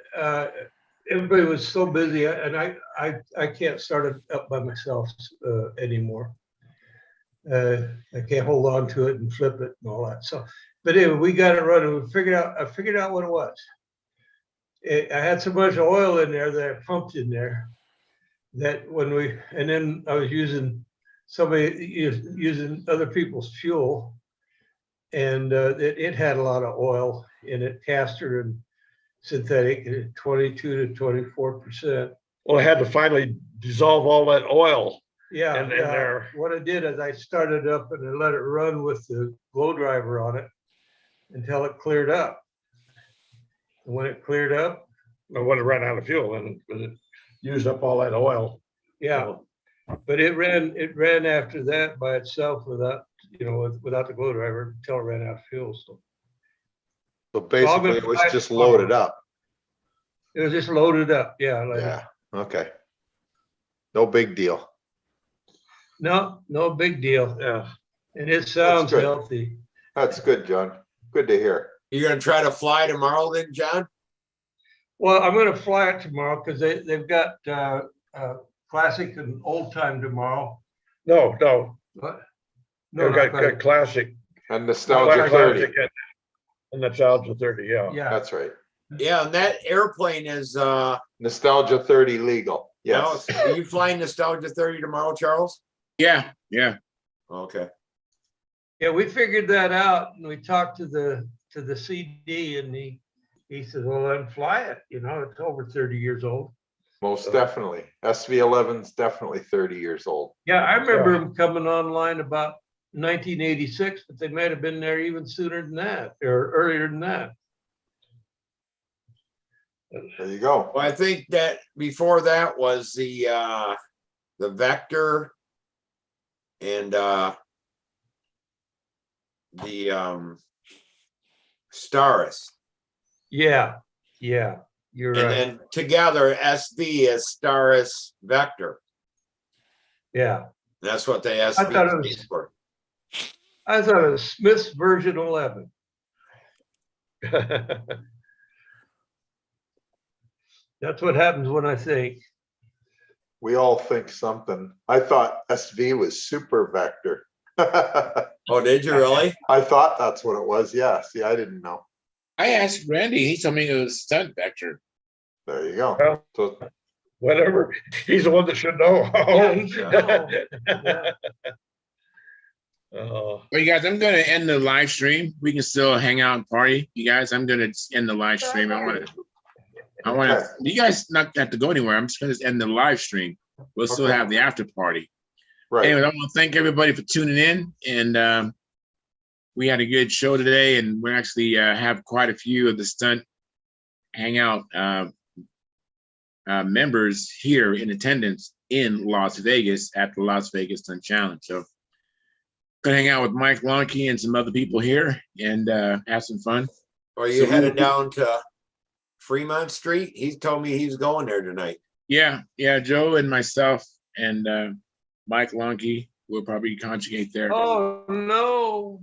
[SPEAKER 12] everybody was so busy, and I can't start it up by myself anymore. I can't hold on to it and flip it and all that. So, but anyway, we got it running. I figured out what it was. I had so much oil in there that I pumped in there that and then I was using other people's fuel, and it had a lot of oil in it, castor and synthetic, 22 to 24%.
[SPEAKER 13] Well, I had to finally dissolve all that oil.
[SPEAKER 12] Yeah,
[SPEAKER 13] in
[SPEAKER 12] yeah.
[SPEAKER 13] there.
[SPEAKER 12] What I did is I started up and I let it run with the blow driver on it until it cleared up. And when it cleared up,
[SPEAKER 13] And when it ran out of fuel, and it used up all that oil.
[SPEAKER 12] yeah. But it ran after that by itself without the blow driver until it ran out of fuel.
[SPEAKER 8] So basically it was just loaded up.
[SPEAKER 12] It was just loaded up. Yeah.
[SPEAKER 8] Yeah, okay. No big deal.
[SPEAKER 12] No big deal.
[SPEAKER 13] Yeah.
[SPEAKER 12] And it sounds
[SPEAKER 8] good.
[SPEAKER 12] healthy.
[SPEAKER 8] That's good, John. Good to hear.
[SPEAKER 10] You gonna try to fly tomorrow then, John?
[SPEAKER 12] Well, I'm going to fly it tomorrow because they've got classic and old time tomorrow.
[SPEAKER 13] No.
[SPEAKER 12] What?
[SPEAKER 13] No, got classic.
[SPEAKER 8] And Nostalgia 30.
[SPEAKER 13] Classic and Nostalgia 30, yeah.
[SPEAKER 12] Yeah.
[SPEAKER 8] That's right.
[SPEAKER 10] Yeah, and that airplane is
[SPEAKER 8] Nostalgia 30 legal. Yes.
[SPEAKER 10] Are you flying Nostalgia 30 tomorrow, Charles?
[SPEAKER 1] Yeah.
[SPEAKER 10] Okay.
[SPEAKER 12] Yeah, we figured that out, and we talked to the CD, and he said, "Well, then fly it. It's over 30 years old."
[SPEAKER 8] Most definitely. SV11's definitely 30 years old.
[SPEAKER 12] Yeah, I remember them coming online about 1986, but they might have been there even sooner than that, or earlier than that.
[SPEAKER 8] There you go.
[SPEAKER 10] Well, I think that before that was the Vector and the Staris.
[SPEAKER 12] Yeah, you're
[SPEAKER 10] And
[SPEAKER 12] right.
[SPEAKER 10] then together SV is Staris Vector.
[SPEAKER 12] Yeah,
[SPEAKER 10] That's what the
[SPEAKER 12] I thought it
[SPEAKER 10] SV
[SPEAKER 12] was-
[SPEAKER 10] stands for.
[SPEAKER 12] I thought it was Smith's version 11. That's what happens when I think.
[SPEAKER 8] We all think something. I thought SV was Super Vector.
[SPEAKER 10] Oh, did you really?
[SPEAKER 8] I thought that's what it was. Yeah. See, I didn't know.
[SPEAKER 1] I asked Randy, he told me it was Stunt Vector.
[SPEAKER 8] There you go.
[SPEAKER 13] Well,
[SPEAKER 8] So
[SPEAKER 13] Whatever. He's the one that should know.
[SPEAKER 12] Yeah, he should know. Yeah.
[SPEAKER 13] Oh,
[SPEAKER 1] Well, you guys, I'm going to end the live stream. We can still hang out and party. You guys, I'm going to end the live stream. I want to, you guys not have to go anywhere. I'm just going to end the live stream. We'll still
[SPEAKER 8] Okay.
[SPEAKER 1] have the after party.
[SPEAKER 8] right.
[SPEAKER 1] Anyway, I want to thank everybody for tuning in. And we had a good show today. And we actually have quite a few of the Stunt Hangout members here in attendance in Las Vegas at the Las Vegas Stunt Challenge. So gonna hang out with Mike Lonke and some other people here and have some fun.
[SPEAKER 10] Are you
[SPEAKER 1] So-
[SPEAKER 10] headed down to Fremont Street? He told me he's going there tonight.
[SPEAKER 1] Yeah, Joe and myself and Mike Lonke will probably conjugate there.
[SPEAKER 12] Oh, no.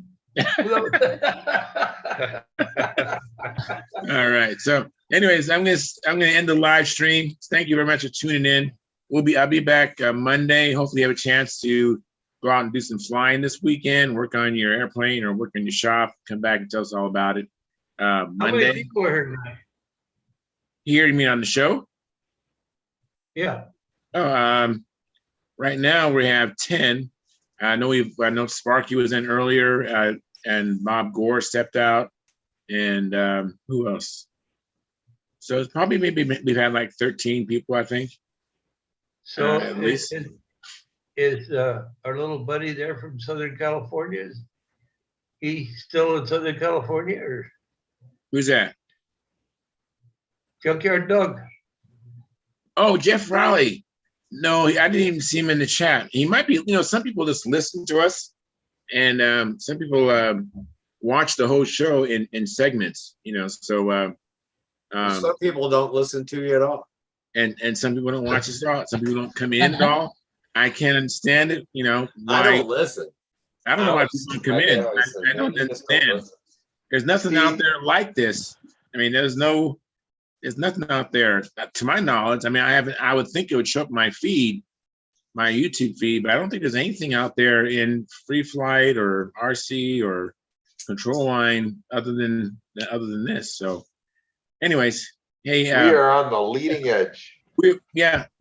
[SPEAKER 1] All right. So, anyways, I'm gonna end the live stream. Thank you very much for tuning in. I'll be back Monday. Hopefully, you have a chance to go out and do some flying this weekend. Work on your airplane or work on your shop. Come back and tell us all about it.
[SPEAKER 12] How many
[SPEAKER 1] Monday
[SPEAKER 12] people are here tonight?
[SPEAKER 1] here. You mean on the show?
[SPEAKER 12] Yeah.
[SPEAKER 1] Oh, right now we have 10. I know Sparky was in earlier, and Bob Gore stepped out, and who else? So it's probably maybe we've had like 13 people, I think.
[SPEAKER 12] So
[SPEAKER 1] At least.
[SPEAKER 12] is our little buddy there from Southern California? Is he still in Southern California, or
[SPEAKER 1] Who's that?
[SPEAKER 12] Junkyard Doug?
[SPEAKER 1] Oh, Jeff Raleigh. No, I didn't even see him in the chat. He might be. Some people just listen to us, and some people watch the whole show in segments. So.
[SPEAKER 10] Some people don't listen to you at all.
[SPEAKER 1] And some people don't watch us at all. Some people don't come in at all. I can't understand it. You know,
[SPEAKER 10] I
[SPEAKER 1] why?
[SPEAKER 10] don't listen.
[SPEAKER 1] I don't know why
[SPEAKER 10] was-
[SPEAKER 1] people come
[SPEAKER 10] I
[SPEAKER 1] in.
[SPEAKER 10] always said,
[SPEAKER 1] I don't
[SPEAKER 10] "Man, you just don't
[SPEAKER 1] understand.
[SPEAKER 10] listen."
[SPEAKER 1] There's nothing out
[SPEAKER 8] Steve?
[SPEAKER 1] there like this. I mean, there's nothing out there to my knowledge. I mean, I would think it would show up my feed, my YouTube feed, but I don't think there's anything out there in free flight or RC or control line other than this. So anyways, hey,
[SPEAKER 8] We are on the leading edge.
[SPEAKER 1] you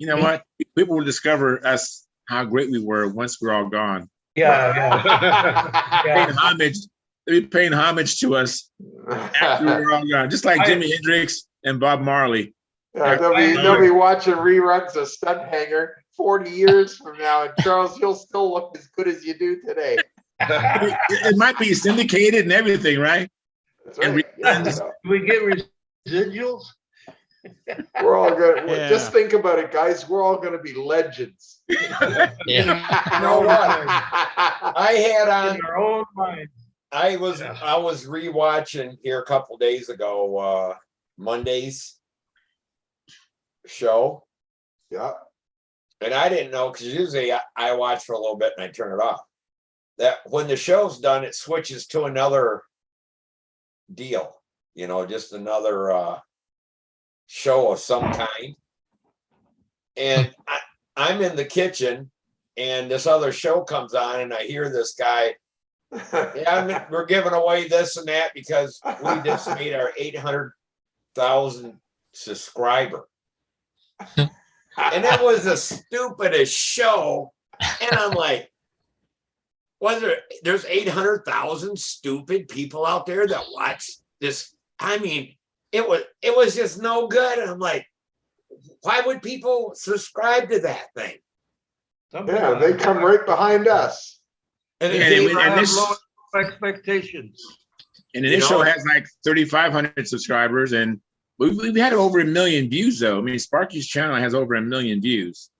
[SPEAKER 1] know what? People will discover us how great we were once we're all gone.
[SPEAKER 12] Yeah,
[SPEAKER 1] Paying homage, they'll be paying homage to us after we're all gone, just like Jimi Hendrix and Bob Marley.
[SPEAKER 8] Yeah, they'll be watching reruns of Stunthangar 40 years from now, and Charles, you'll still look as good as you do today.
[SPEAKER 1] It might be syndicated and everything, right?
[SPEAKER 8] That's right. Yeah,
[SPEAKER 12] Do we get residuals?
[SPEAKER 8] we're all gonna
[SPEAKER 4] Yeah.
[SPEAKER 8] just think about it, guys. We're all gonna be legends.
[SPEAKER 3] Yeah.
[SPEAKER 10] You know what? I had on
[SPEAKER 12] In our own mind.
[SPEAKER 10] I was rewatching here a couple days ago, Monday's show,
[SPEAKER 8] Yeah.
[SPEAKER 10] and I didn't know because usually I watch for a little bit and I turn it off. That when the show's done, it switches to another deal, just another show of some kind. And I'm in the kitchen, and this other show comes on, and I hear this guy. Yeah, we're giving away this and that because we just made our 800,000 subscriber. And it was the stupidest show. And I'm like, there's 800,000 stupid people out there that watch this. I mean, it was just no good. And I'm like, why would people subscribe to that thing?
[SPEAKER 8] Yeah, they come right behind us.
[SPEAKER 10] And
[SPEAKER 1] Yeah,
[SPEAKER 10] it
[SPEAKER 1] and this-
[SPEAKER 12] Low expectations.
[SPEAKER 1] And this show has like 3,500 subscribers, and we've had over 1 million views though. I mean, Sparky's channel has over 1 million views,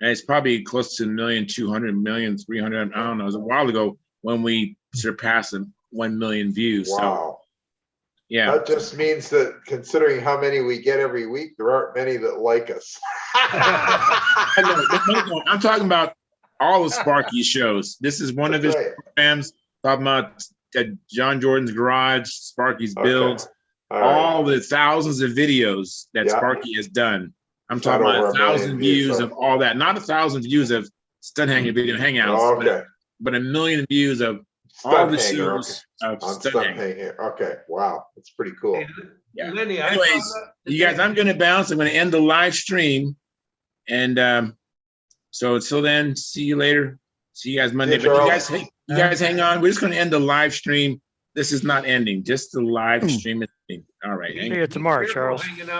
[SPEAKER 1] and it's probably close to 1,200,000, 1,300,000. I don't know. It was a while ago when we surpassed 1 million views. So
[SPEAKER 8] Wow.
[SPEAKER 1] yeah,
[SPEAKER 8] That just means that considering how many we get every week, there aren't many that like us.
[SPEAKER 1] No, I'm talking about all of Sparky's shows. This is one of his
[SPEAKER 8] Right.
[SPEAKER 1] programs talking about John Jordan's Garage, Sparky's Builds.
[SPEAKER 8] All right.
[SPEAKER 1] All the thousands of videos that
[SPEAKER 8] Yeah.
[SPEAKER 1] Sparky has done. I'm
[SPEAKER 8] It's not
[SPEAKER 1] talking about
[SPEAKER 8] over 1 million
[SPEAKER 1] 1,000
[SPEAKER 8] views,
[SPEAKER 1] views
[SPEAKER 8] so-
[SPEAKER 1] of all that. Not 1,000 views of Stunthangar video hangouts,
[SPEAKER 8] Oh, okay.
[SPEAKER 1] but 1 million views of all the
[SPEAKER 8] Stunthangar,
[SPEAKER 1] shows of
[SPEAKER 8] on
[SPEAKER 1] Stunthangar.
[SPEAKER 8] Stunthangar. Okay. Wow. That's pretty cool.
[SPEAKER 12] Hey,
[SPEAKER 1] Yeah.
[SPEAKER 12] Lenny, I
[SPEAKER 1] Anyways,
[SPEAKER 12] found out
[SPEAKER 1] you guys, I'm going to bounce. I'm going to end the live stream. And so until then, see you later. See you guys Monday.
[SPEAKER 8] See you,
[SPEAKER 1] But
[SPEAKER 8] Charles.
[SPEAKER 1] you guys hang on. We're just going to end the live stream. This is not ending, just the live stream is ending. All right.
[SPEAKER 3] See you tomorrow,
[SPEAKER 12] careful
[SPEAKER 3] Charles.
[SPEAKER 12] hanging out